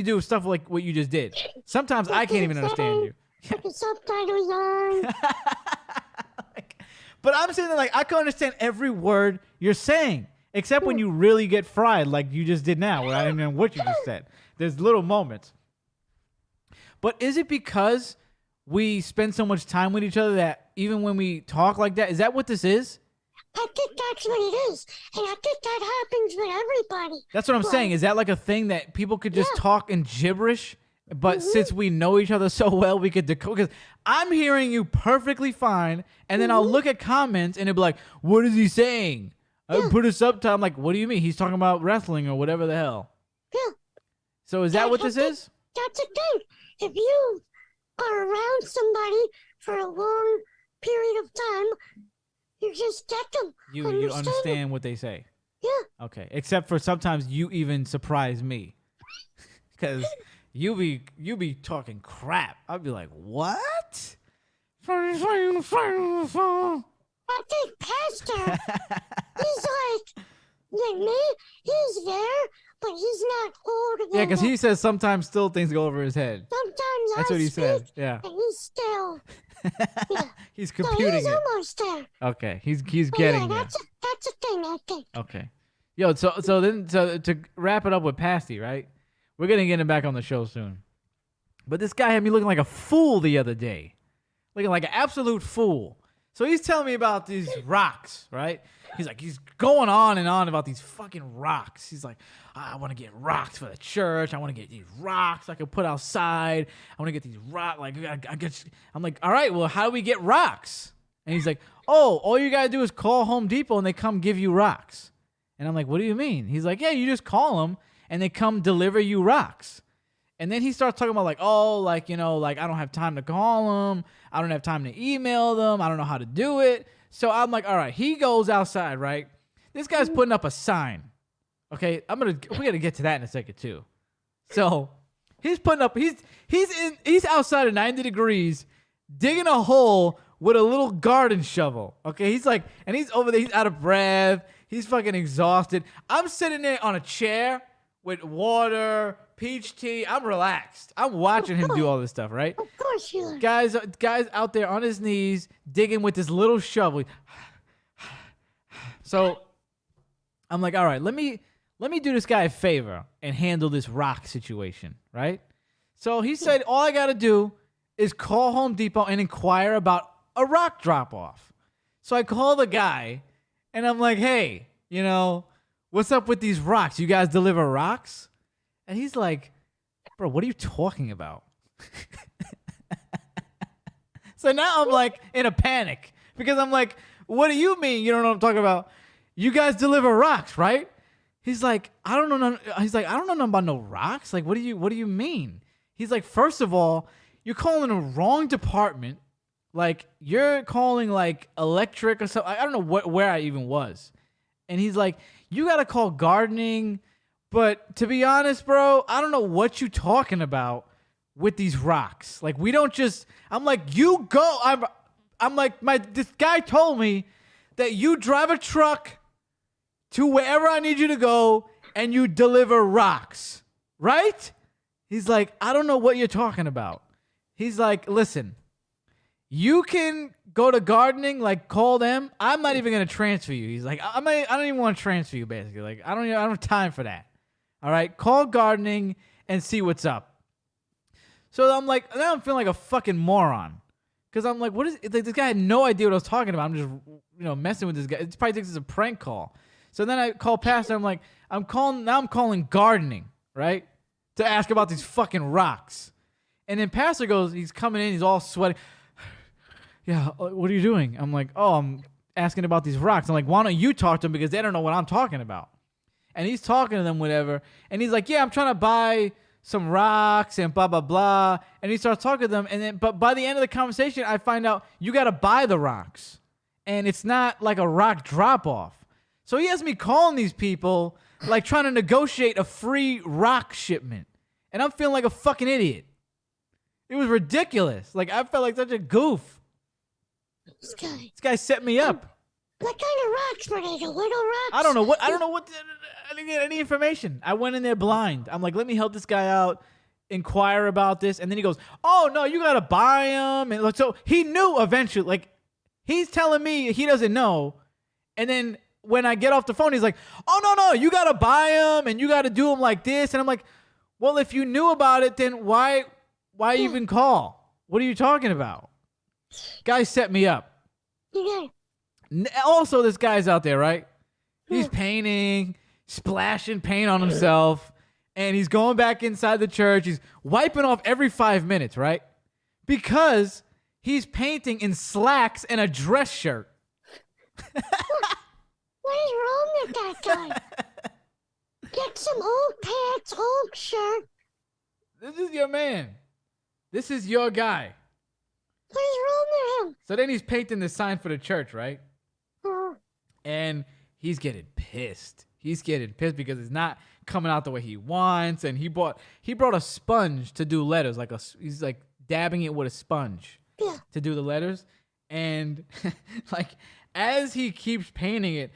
do stuff like what you just did. Sometimes I can't even understand you. Put the subtitles on. But I'm saying that, like, I can understand every word you're saying, except when you really get fried, like you just did now, where I don't know what you just said. There's little moments. But is it because we spend so much time with each other that even when we talk like that, is that what this is? I think that's what it is. And I think that happens with everybody. That's what I'm saying. Is that like a thing that people could just talk in gibberish? But since we know each other so well, we could decode. Because I'm hearing you perfectly fine, and then I'll look at comments, and it'll be like, what is he saying? I put a subtitle. I'm like, what do you mean? He's talking about wrestling or whatever the hell. Yeah. So is that what this is? That's the thing. If you are around somebody for a long period of time, you just get them. You understand what they say. Yeah. Okay. Except for sometimes you even surprise me. Because you be talking crap. I'll be like, what? I think Pastor, he's like me. He's there, but he's not older than Yeah, because he says sometimes still things go over his head. Sometimes That's what he said. Yeah. And he's still. Yeah. He's computing he's it. almost there. Okay, he's getting there. That's a thing, I think. Okay. Yo, so to wrap it up with Pasty, right? We're gonna get him back on the show soon. But this guy had me looking like a fool the other day. Looking like an absolute fool. So he's telling me about these rocks, right? He's going on and on about these fucking rocks. He's like, I want to get rocks for the church. I want to get these rocks I can put outside. I want to get these rocks. Like, I'm like, all right, well, how do we get rocks? And he's like, oh, all you got to do is call Home Depot and they come give you rocks. And I'm like, what do you mean? He's like, yeah, you just call them and they come deliver you rocks. And then he starts talking about like, oh, like, you know, like I don't have time to call them. I don't have time to email them. I don't know how to do it. So I'm like, all right, he goes outside, right? This guy's putting up a sign. Okay, we're gonna get to that in a second too. So he's putting up, he's outside at 90 degrees, digging a hole with a little garden shovel. Okay, he's like, and he's over there, he's out of breath, he's fucking exhausted. I'm sitting there on a chair with water, peach tea. I'm relaxed. I'm watching him do all this stuff, right? Of course you are. Guys out there on his knees digging with this little shovel. So I'm like, all right, let me do this guy a favor and handle this rock situation, right? So he said, all I got to do is call Home Depot and inquire about a rock drop-off. So I call the guy, and I'm like, hey, what's up with these rocks? You guys deliver rocks? And he's like, bro, what are you talking about? So now I'm like in a panic because I'm like, what do you mean you don't know what I'm talking about? You guys deliver rocks, right? He's like, I don't know. He's like, I don't know nothing about no rocks. Like, what do you mean? He's like, first of all, you're calling the wrong department. Like, you're calling like electric or something. I don't know where I even was. And he's like, you got to call gardening. But to be honest, bro, I don't know what you talking about with these rocks. Like, we don't just, I'm like, you go. I'm like, this guy told me that you drive a truck to wherever I need you to go and you deliver rocks, right? He's like, I don't know what you're talking about. He's like, listen, you can go to gardening, like call them. I'm not even going to transfer you. He's like, I don't even want to transfer you, basically. Like, I don't have time for that. All right, call gardening and see what's up. So I'm like, now I'm feeling like a fucking moron. Because I'm like, what is it? Like, this guy had no idea what I was talking about. I'm just, messing with this guy. It probably thinks it's a prank call. So then I call Pastor. I'm like, I'm calling gardening, right? To ask about these fucking rocks. And then Pastor goes, he's coming in, he's all sweaty. Yeah, what are you doing? I'm like, oh, I'm asking about these rocks. I'm like, why don't you talk to them because they don't know what I'm talking about. And he's talking to them, whatever. And he's like, yeah, I'm trying to buy some rocks and blah, blah, blah. And he starts talking to them. And then, but by the end of the conversation, I find out you got to buy the rocks. And it's not like a rock drop-off. So he has me calling these people, like trying to negotiate a free rock shipment. And I'm feeling like a fucking idiot. It was ridiculous. Like, I felt like such a goof. This guy set me up. What kind of rocks were they? The little rocks? I don't know what. I didn't get any information. I went in there blind. I'm like, let me help this guy out, inquire about this, and then he goes, "Oh no, you gotta buy them." And so he knew eventually. Like, he's telling me he doesn't know, and then when I get off the phone, he's like, "Oh no, you gotta buy them and you gotta do them like this." And I'm like, "Well, if you knew about it, then why even call? What are you talking about?" Guy set me up. Yeah. Also, this guy's out there, right? He's painting, splashing paint on himself, and he's going back inside the church. He's wiping off every 5 minutes, right? Because he's painting in slacks and a dress shirt. What is wrong with that guy? Get some old pants, old shirt. This is your man. This is your guy. What is wrong with him? So then he's painting the sign for the church, right? Oh, And he's getting pissed. He's getting pissed because it's not coming out the way he wants. And he brought a sponge to do letters. He's like dabbing it with a sponge yeah. to do the letters. And like as he keeps painting it,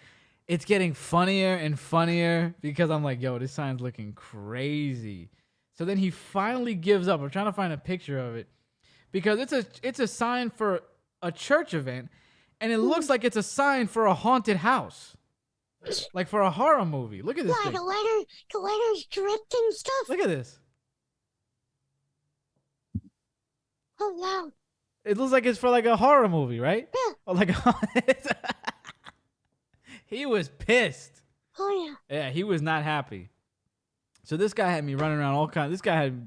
it's getting funnier and funnier because I'm like, yo, this sign's looking crazy. So then he finally gives up. I'm trying to find a picture of it because it's a sign for a church event. And it looks like it's a sign for a haunted house. Like for a horror movie. Look at this thing. The letters dripped and stuff. Look at this. Oh, wow. It looks like it's for like a horror movie, right? Yeah. Or like he was pissed. Oh, yeah. Yeah, he was not happy. So this guy had me running around all kinds. This guy had a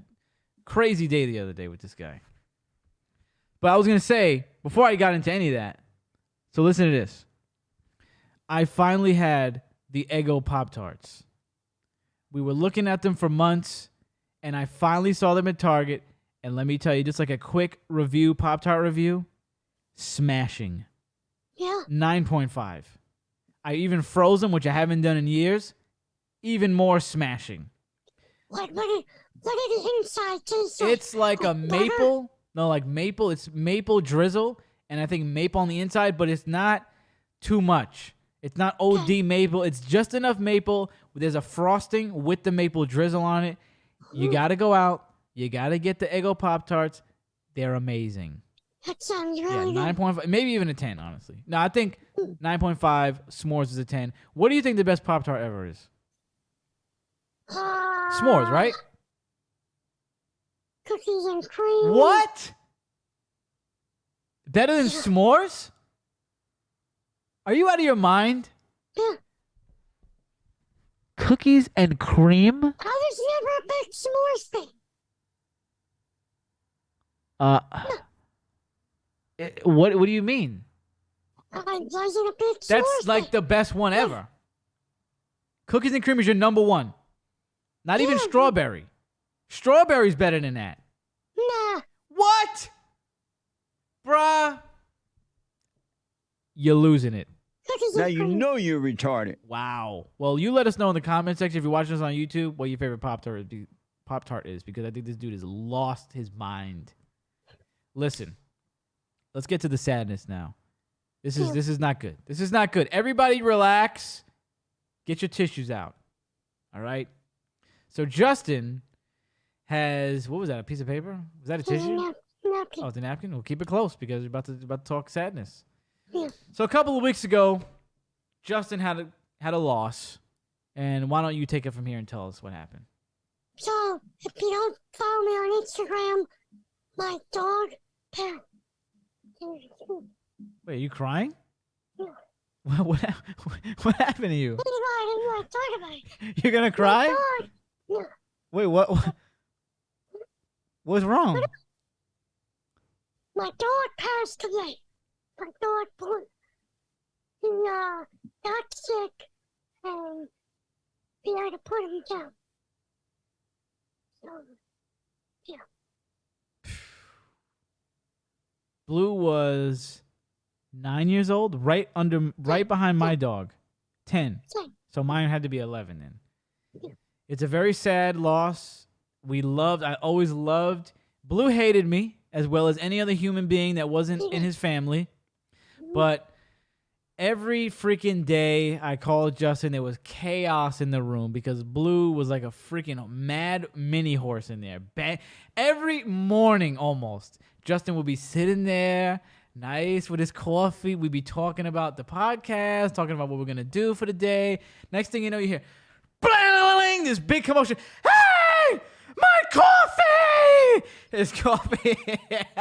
crazy day the other day with this guy. But I was going to say, before I got into any of that, so listen to this. I finally had the Eggo Pop-Tarts. We were looking at them for months, and I finally saw them at Target. And let me tell you, just like a quick review, Pop-Tart review, smashing. Yeah. 9.5. I even froze them, which I haven't done in years. Even more smashing. What did the inside taste like? It's like a maple. No, like maple. It's maple drizzle. And I think maple on the inside, but it's not too much. It's not OD maple. It's just enough maple. There's a frosting with the maple drizzle on it. You got to go out. You got to get the Eggo Pop-Tarts. They're amazing. That sounds Yeah, really good. 9.5, maybe even a 10, honestly. No, I think 9.5 s'mores is a 10. What do you think the best Pop-Tart ever is? S'mores, right? Cookies and cream. What? Better than s'mores? Are you out of your mind? Yeah. Cookies and cream? I was never a big s'mores thing. What do you mean? I wasn't a big s'mores That's like thing. the best one ever. Cookies and cream is your number one. Not even Yeah. strawberry. Strawberry's better than that. Nah. What? Bruh. You're losing it. Cookies Now and you cream. know you're retarded. Wow. Well, you let us know in the comment section if you're watching us on YouTube what your favorite Pop-Tart is, because I think this dude has lost his mind. Listen, let's get to the sadness now. This is not good. This is not good. Everybody relax. Get your tissues out. All right? So Justin has, what was that, a piece of paper? Was that a tissue? Napkin. Oh, it's a napkin? We'll keep it close because we're about to talk sadness. Yeah. So a couple of weeks ago, Justin had a loss. And why don't you take it from here and tell us what happened? So, if you don't follow me on Instagram, my dog, Parrot. Wait, are you crying? Yeah. What happened to you? I didn't want to talk about it. You're gonna cry? My dog. Yeah. Wait, what's wrong? My dog passed away. My dog, he got sick, and we had to put him down. So, yeah. Blue was 9 years old, right behind my dog. 10. Same. So mine had to be 11 then. Yeah. It's a very sad loss. I always loved. Blue hated me as well as any other human being that wasn't in his family. But every freaking day I called Justin, there was chaos in the room because Blue was like a freaking mad mini horse in there. Every morning almost, Justin would be sitting there, nice with his coffee. We'd be talking about the podcast, talking about what we're going to do for the day. Next thing you know, you hear, bling, this big commotion. Hey, my coffee! His coffee.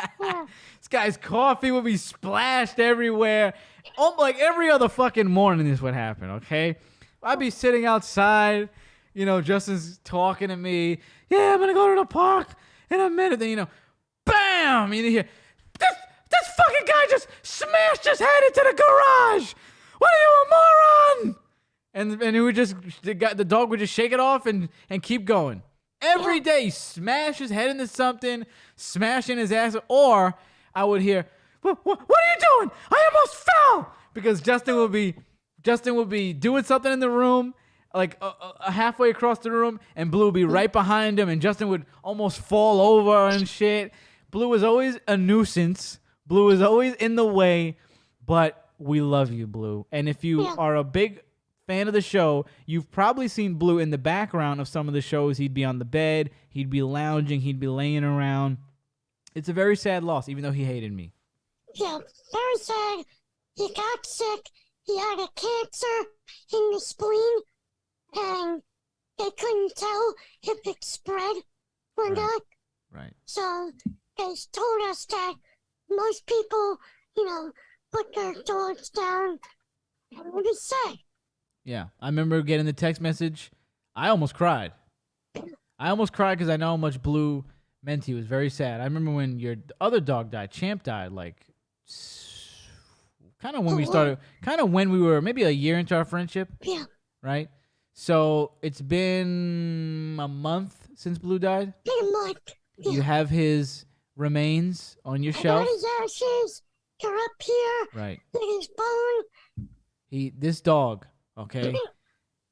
This guy's coffee would be splashed everywhere. Like every other fucking morning this would happen, okay? I'd be sitting outside, Justin's talking to me. Yeah, I'm going to go to the park in a minute. Then, bam! You hear, this fucking guy just smashed his head into the garage. What are you, a moron? And he would the dog would just shake it off and keep going. Every day, smash his head into something, smashing his ass, or I would hear, what are you doing? I almost fell! Because Justin would be doing something in the room, like halfway across the room, and Blue would be right behind him, and Justin would almost fall over and shit. Blue was always a nuisance. Blue was always in the way, but we love you, Blue. And if you are a big fan of the show, you've probably seen Blue in the background of some of the shows. He'd be on the bed, he'd be lounging, he'd be laying around. It's a very sad loss, even though he hated me. Yeah, very sad. He got sick. He had a cancer in the spleen, and they couldn't tell if it spread or not. Right. So they told us that most people, put their dogs down, and it was sad. Yeah, I remember getting the text message. I almost cried. Because I know how much Blue meant to you. It was very sad. I remember when your other dog died, Champ died, like kind of when we were maybe a year into our friendship. Yeah. Right? So it's been a month since Blue died. Been a month. Yeah. You have his remains on your I shelf. got his ashes. They're up here. Right. With his bone. This dog, okay?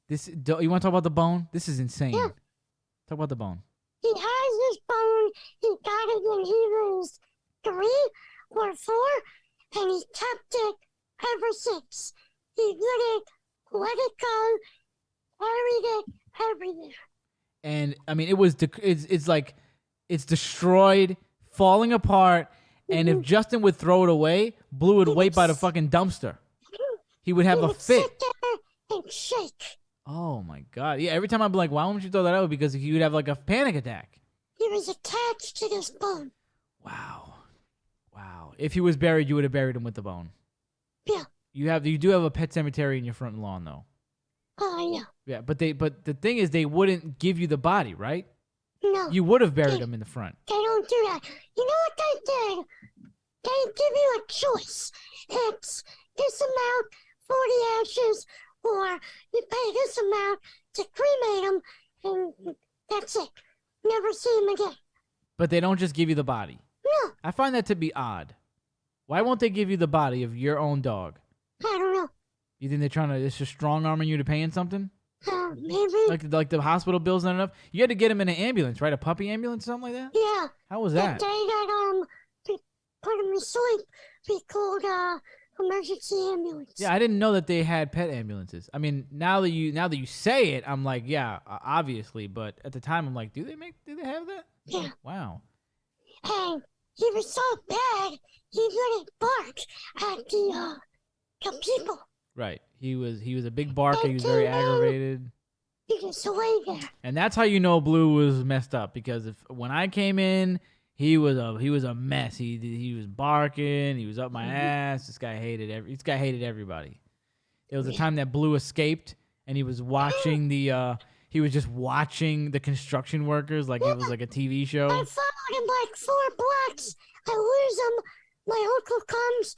You want to talk about the bone? This is insane. Yeah. Talk about the bone. He has his bone. He got it when he was 3 or 4, and he kept it ever since. He let it go, carried it everywhere. And I mean, it's like it's destroyed, falling apart. And if Justin would throw it away, Blue would wait by the fucking dumpster. He would have a fit. Sit there and shake. Oh my God! Yeah, every time I'd be like, "Why won't you throw that out?" Because he would have like a panic attack. He was attached to this bone. Wow. If he was buried, you would have buried him with the bone. Yeah. You do have a pet cemetery in your front lawn, though. Oh, yeah. Yeah, but the thing is, they wouldn't give you the body, right? No. You would have buried him in the front. They don't do that. You know what they did? They give you a choice. It's this amount for the ashes, or you pay this amount to cremate them, and that's it. Never see him again. But they don't just give you the body. No. I find that to be odd. Why won't they give you the body of your own dog? I don't know. You think they're trying to it's just strong arming you to paying something? Maybe. Like the hospital bill's not enough? You had to get him in an ambulance, right? A puppy ambulance, something like that? Yeah. How was that? The day that put him to sleep, we called emergency ambulance. Yeah, I didn't know that they had pet ambulances. I mean, now that you say it, I'm like, yeah, obviously. But at the time, I'm like, do they have that? Yeah. Wow. And he was so bad, he wouldn't bark at the people. Right. He was a big barker. He was very aggravated. He just lay there. And that's how you know Blue was messed up, because when I came in, he was a mess. He was barking. He was up my ass. This guy hated everybody. It was the time that Blue escaped, and he was watching he was just watching the construction workers like it was like a TV show. I followed him like 4 blocks. I lose him. My uncle comes.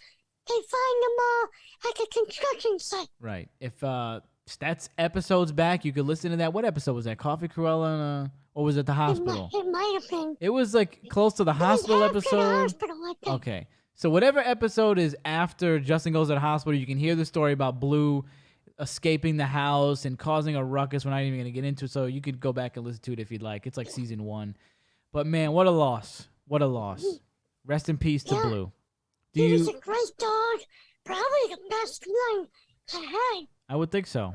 They find him at the construction site. Right. If that's episodes back, you could listen to that. What episode was that? Coffee Cruella and or was it the hospital? It might have been. It was like close to the hospital episode. The hospital, I think. Okay. So whatever episode is after Justin goes to the hospital, you can hear the story about Blue escaping the house and causing a ruckus. We're not even going to get into it, so you could go back and listen to it if you'd like. It's like season 1. But man, what a loss. What a loss. Rest in peace to Blue. He was a great dog. Probably the best one I had. I would think so.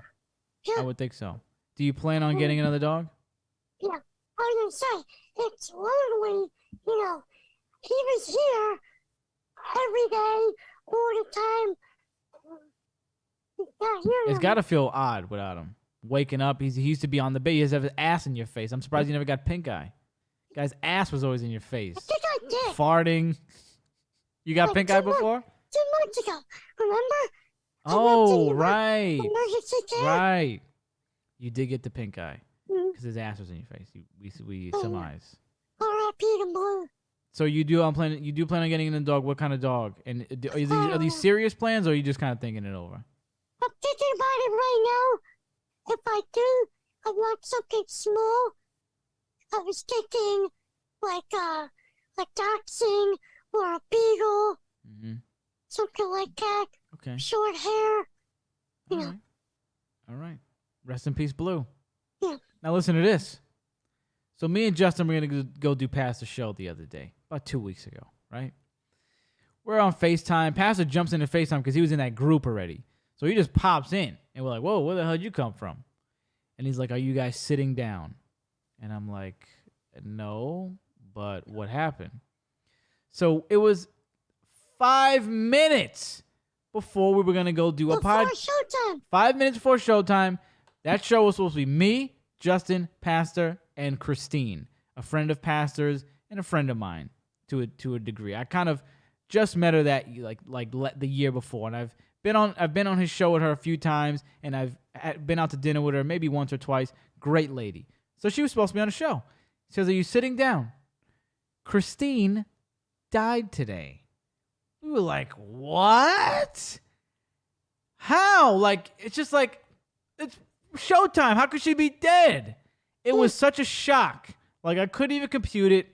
Yeah. I would think so. Do you plan on getting another dog? Yeah. I was going to say, it's lonely, he was here every day, all the time. It's got to feel odd without him. Waking up, he used to be on the bed. He has his ass in your face. I'm surprised you never got pink eye. Guy's ass was always in your face. I think I did. Farting. You got pink eye before? 2 months ago. Remember? Oh, right. Emergency care. Right. You did get the pink eye. Because his ass was in your face. We surmise. R.I.P. to Blue. So you do plan on getting a dog. What kind of dog? And are these serious plans, or are you just kind of thinking it over? I'm thinking about it right now. If I do, I want something small. I was thinking like dachshund or a beagle. Something like that. Okay. Short hair. All right. Rest in peace, Blue. Yeah. Now listen to this. So me and Justin were going to go do Pastor's show the other day, about 2 weeks ago, right? We're on FaceTime. Pastor jumps into FaceTime because he was in that group already. So he just pops in, and we're like, whoa, where the hell did you come from? And he's like, are you guys sitting down? And I'm like, no, but what happened? So it was 5 minutes before we were going to go do a pod. Before showtime. 5 minutes before showtime. That show was supposed to be me, Justin, Pastor, and Christine, a friend of Pastor's and a friend of mine to a degree. I kind of just met her that the year before, and I've been on his show with her a few times, and I've been out to dinner with her maybe once or twice. Great lady. So she was supposed to be on the show. She says, are you sitting down? Christine died today. We were like, what? How? Like, it's just like, it's showtime. How could she be dead? It was such a shock. Like, I couldn't even compute it.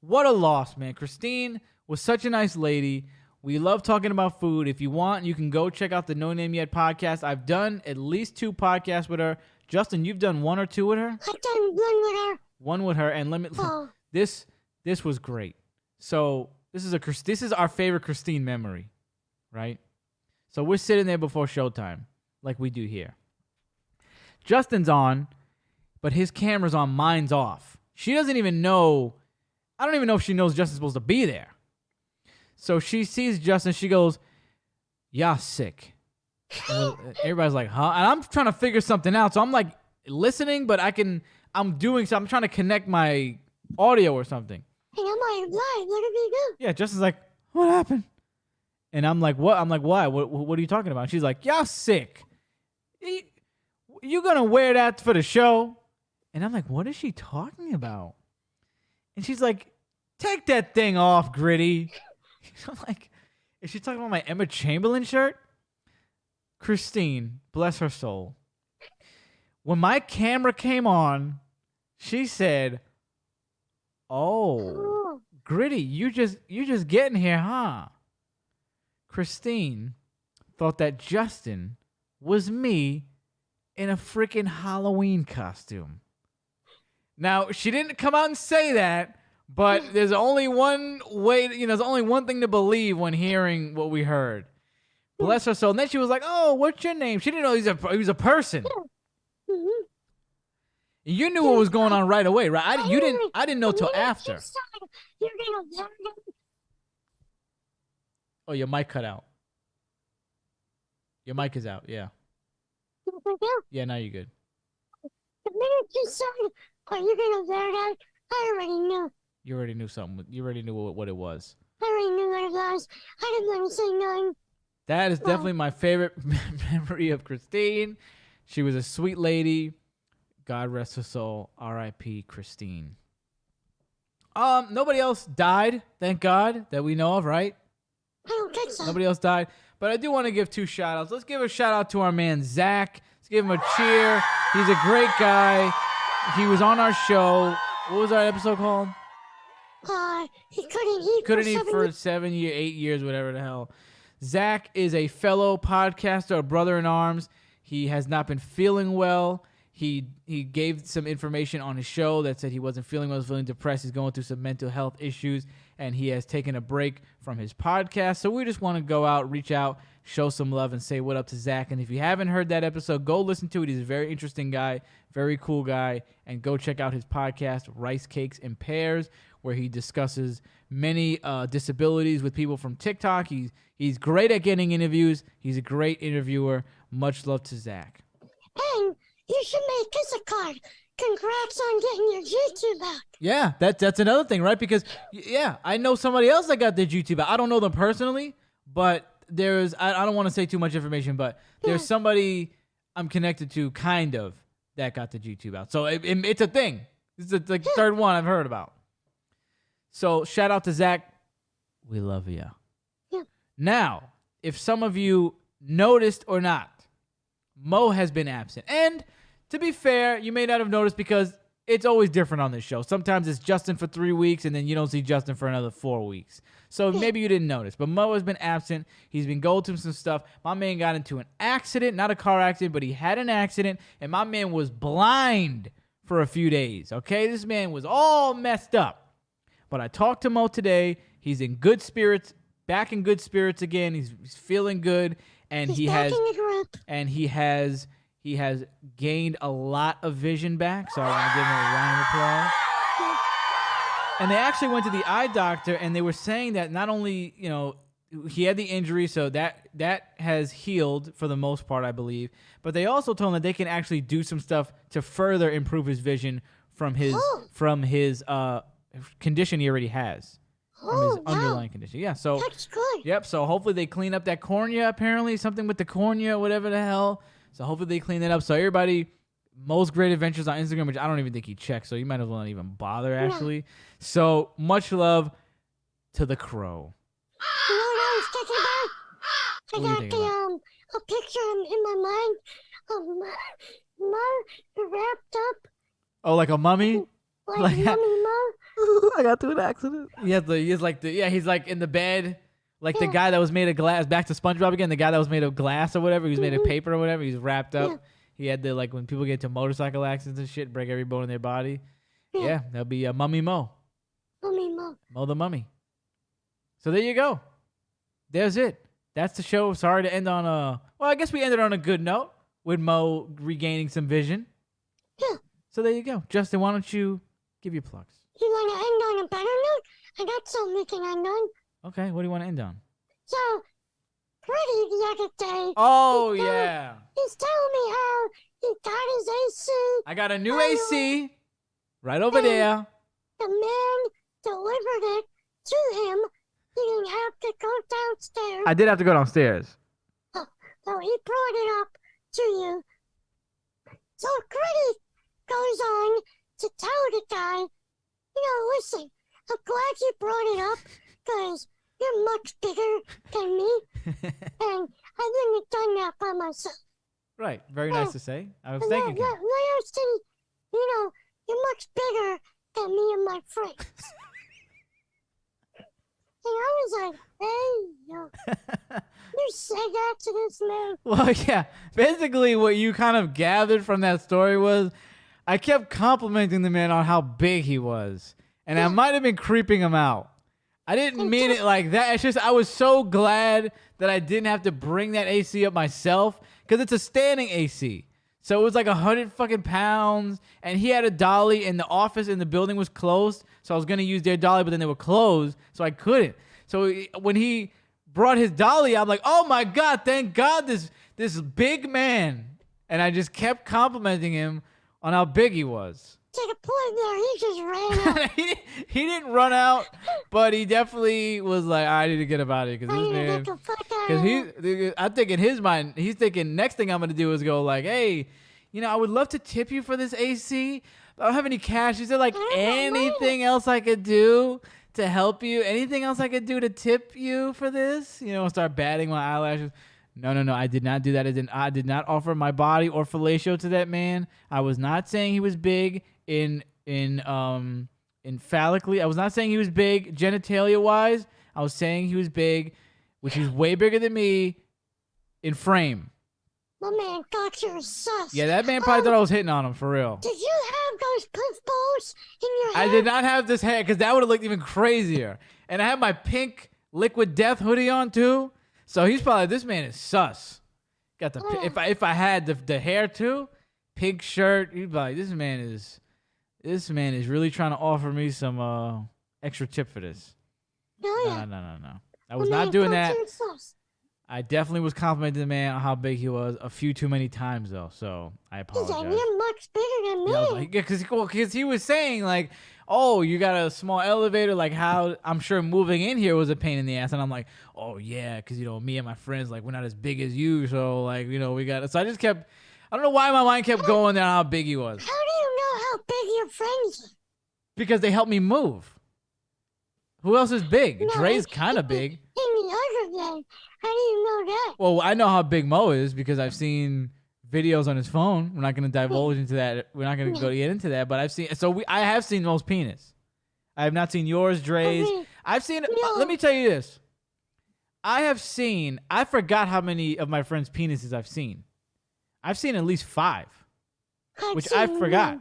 What a loss, man. Christine was such a nice lady. We love talking about food. If you want, you can go check out the No Name Yet podcast. I've done at least 2 podcasts with her. Justin, you've done 1 or 2 with her? I've done 1 with her. 1 with her, and this was great. So this is our favorite Christine memory, right? So we're sitting there before showtime, like we do here. Justin's on. but his camera's on, mine's off. She doesn't even know. I don't even know if she knows Justin's supposed to be there. So she sees Justin. She goes, "Yeah, sick." And everybody's like, "Huh?" And I'm trying to figure something out. So I'm like listening, but I'm doing something. I'm trying to connect my audio or something. And I'm like, "Why? What did he do?" Yeah, Justin's like, "What happened?" And I'm like, "What?" I'm like, "Why? What are you talking about?" And she's like, "Y'all sick. You gonna wear that for the show?" And I'm like, "What is she talking about?" And she's like, "Take that thing off, Gritty." I'm like, is she talking about my Emma Chamberlain shirt? Christine, bless her soul. When my camera came on, she said, "Oh, Gritty, you just getting here, huh?" Christine thought that Justin was me in a freaking Halloween costume. Now, she didn't come out and say that, but there's only one way, there's only one thing to believe when hearing what we heard. Bless her soul. And then she was like, "Oh, what's your name?" She didn't know he was a person. Mm-hmm. You knew what was going on right away, right? I didn't know till after. You're gonna learn. Oh, your mic cut out. Your mic is out, yeah. Yeah, now you're good. The minute you said, "Are you gonna learn that?" I already knew. You already knew something. You already knew what it was. I already knew what it was. I didn't want to say nothing. That is definitely my favorite memory of Christine. She was a sweet lady. God rest her soul. R.I.P. Christine. Nobody else died, thank God, that we know of, right? I don't think so. Nobody else died. But I do want to give 2 shout-outs. Let's give a shout-out to our man, Zach. Let's give him a cheer. He's a great guy. He was on our show. What was our episode called? He couldn't eat. Couldn't eat for 7 years, 8 years, whatever the hell. Zach is a fellow podcaster, a brother in arms. He has not been feeling well. He gave some information on his show that said he wasn't feeling well, was feeling depressed. He's going through some mental health issues, and he has taken a break from his podcast. So we just want to go out, reach out, show some love, and say what up to Zach. And if you haven't heard that episode, go listen to it. He's a very interesting guy, very cool guy, and go check out his podcast, Rice Cakes and Pears, where he discusses many disabilities with people from TikTok. He's great at getting interviews. He's a great interviewer. Much love to Zach. And you should make us a card. Congrats on getting your YouTube back. Yeah, that's another thing, right? Because, yeah, I know somebody else that got their YouTube back. I don't know them personally, but I don't want to say too much information, but there's somebody I'm connected to, kind of, that got the YouTube out. So it's a thing. This is the third one I've heard about. So shout out to Zach. We love you. Yeah. Now, if some of you noticed or not, Mo has been absent. And to be fair, you may not have noticed because it's always different on this show. Sometimes it's Justin for 3 weeks and then you don't see Justin for another 4 weeks. So maybe you didn't notice. But Mo has been absent. He's been going through some stuff. My man got into an accident, not a car accident, but he had an accident. And my man was blind for a few days. Okay? This man was all messed up. But I talked to Mo today. He's in good spirits, back in good spirits again. He's feeling good, and he has gained a lot of vision back. So I want to give him a round of applause. And they actually went to the eye doctor, and they were saying that not only he had the injury, so that has healed for the most part, I believe. But they also told him that they can actually do some stuff to further improve his vision from his condition he already has. From his underlying condition. Yeah, so that's good. Yep, so hopefully they clean up that cornea, apparently. Something with the cornea, whatever the hell. So hopefully they clean that up. So everybody, Most Great Adventures on Instagram, which I don't even think he checks, so you might as well not even bother, actually. Yeah. So much love to the Crow. You know what I was thinking about? I got a picture in my mind of Mo wrapped up. Oh, like a mummy? Like Mummy Mo. I got through an accident. He's like in the bed, like the guy that was made of glass. Back to SpongeBob again. The guy that was made of glass or whatever. He was made of paper or whatever. He's wrapped up. Yeah. He had the when people get into motorcycle accidents and shit, break every bone in their body. Yeah, that'll be Mummy Mo. Mummy Mo. Mo the Mummy. So there you go. There's it. That's the show. Sorry to end on a. Well, I guess we ended on a good note with Mo regaining some vision. Yeah. So there you go. Justin, why don't you give your plugs? You want to end on a better note? I got something we can end on. Okay, what do you want to end on? So, Pretty the other day. Oh, yeah. He's telling me how he got his AC. I got a new AC right over there. The man delivered it to him. He didn't have to go downstairs. I did have to go downstairs. So he brought it up to you. So Gritty goes on to tell the guy, listen, I'm glad you brought it up because you're much bigger than me. And I wouldn't have done that by myself. Right. Very nice to say. I was And thanking you. Larson, you're much bigger than me and my friends. And I was like, hey, you said that to this man. Well, yeah. Basically, what you kind of gathered from that story was I kept complimenting the man on how big he was. And I might have been creeping him out. I didn't mean it like that. It's just I was so glad that I didn't have to bring that AC up myself because it's a standing AC. So it was like 100 fucking pounds, and he had a dolly, and the office in the building was closed, so I was gonna use their dolly, but then they were closed, so I couldn't. So when he brought his dolly, I'm like, oh my god, thank God this big man, and I just kept complimenting him on how big he was. To the point where he just ran out. he didn't run out, but he definitely was like, I need to get him out of here because this man. Because I think in his mind, he's thinking next thing I'm gonna do is go like, hey, I would love to tip you for this AC. But I don't have any cash. Is there like anything else I could do to help you? Anything else I could do to tip you for this? Start batting my eyelashes. No, I did not do that. I did not offer my body or fellatio to that man. I was not saying he was big in phallically. I was not saying he was big genitalia wise. I was saying he was big, which is way bigger than me in frame. My man thought you were sus. Yeah, that man probably thought I was hitting on him for real. Did you have those poof balls in your hair? I did not have this hair because that would have looked even crazier. And I had my pink liquid death hoodie on too. So he's probably, this man is sus. Got the if I had the hair too, pink shirt, he'd be like, this man is really trying to offer me some extra tip for this. No. I was not doing that. I definitely was complimenting the man on how big he was a few too many times though, so I apologize. He's like, you're much bigger than me. Yeah, because he was saying like, oh, you got a small elevator, like how I'm sure moving in here was a pain in the ass, and I'm like, oh yeah, because me and my friends, like, we're not as big as you, so like, we got. So I just kept, I don't know why my mind kept going there on how big he was. How do you know how big your friends are? Because they helped me move. Who else is big? No, Dre's kind of big. In the other day, how do you know that? Well, I know how big Mo is because I've seen videos on his phone. We're not going to divulge into that. We're not going to get into that. But I've seen. So I have seen Mo's penis. I have not seen yours, Dre's. I've seen. Let me tell you this. I forgot how many of my friends' penises I've seen. I've seen at least 5, which I forgot.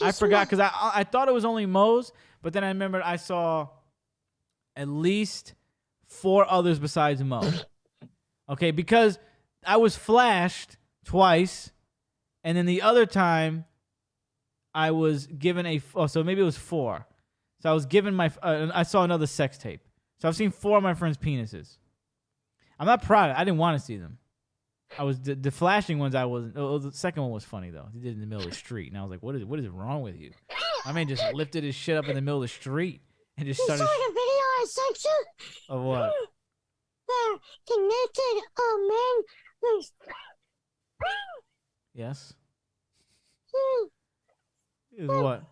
I forgot because I thought it was only Mo's, but then I remembered I saw at least 4 others besides Mo. Okay, because I was flashed twice, and then the other time I was given so maybe it was 4. So I was given I saw another sex tape. So I've seen 4 of my friends' penises. I'm not proud. I didn't want to see them. I was the flashing ones. I wasn't. The second one was funny though. He did it in the middle of the street, and I was like, "What is wrong with you?" I mean, just lifted his shit up in the middle of the street and just started. You saw the video I sent you? Of what? Where the naked man was. Yes. Is what?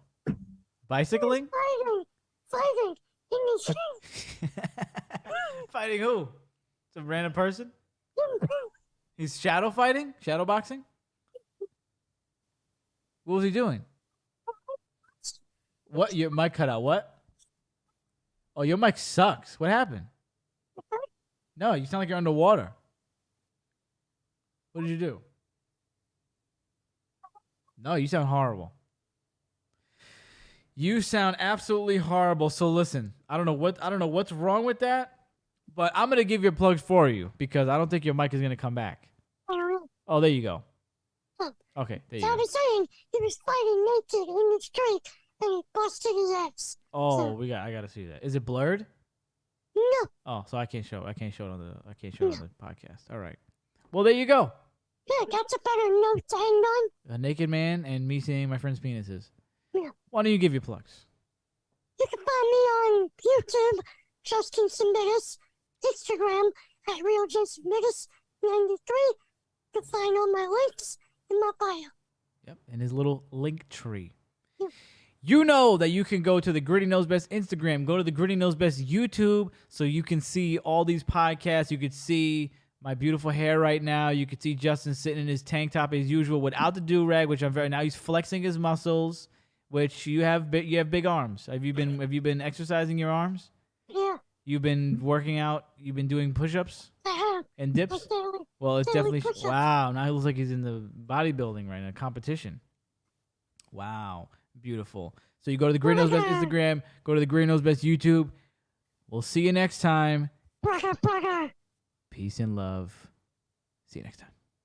Bicycling? Fighting in the street. Fighting who? Some random person? He's shadow fighting? Shadow boxing? What was he doing? What? Your mic cut out. What? Oh, your mic sucks. What happened? No, you sound like you're underwater. What did you do? No, you sound horrible. You sound absolutely horrible. So listen, I don't know what's wrong with that, but I'm gonna give your plugs for you because I don't think your mic is gonna come back. Oh, there you go. Okay, there you So I go. was saying he was fighting naked in the street and he busted his ass. Oh, I gotta see that. Is it blurred? No, Oh, so I can't show it on the podcast. All right. Well, there you go. yeah, that's a better note to end on. A naked man and me seeing my friend's penises. Yeah. Why don't you give your plugs? You can find me on YouTube, Justin Semitis, Instagram at RealJaceMitis93. You can find all my links in my bio. Yep, in his little link tree. Yeah. You know that you can go to the Gritty Knows Best Instagram, go to the Gritty Knows Best YouTube, so you can see all these podcasts. You could see my beautiful hair right now. You could see Justin sitting in his tank top as usual without the do-rag, which now he's flexing his muscles, which you have big arms. Have you been exercising your arms? Yeah, You've been working out. You've been doing push-ups I have. and dips. Like daily. Well, it's daily definitely push-ups. wow. Now he looks like he's in the bodybuilding right now, competition. Wow, beautiful. So you go to the Gritty Knows Best Instagram, go to the Gritty Knows Best YouTube. We'll see you next time. Brother. Peace and love. See you next time.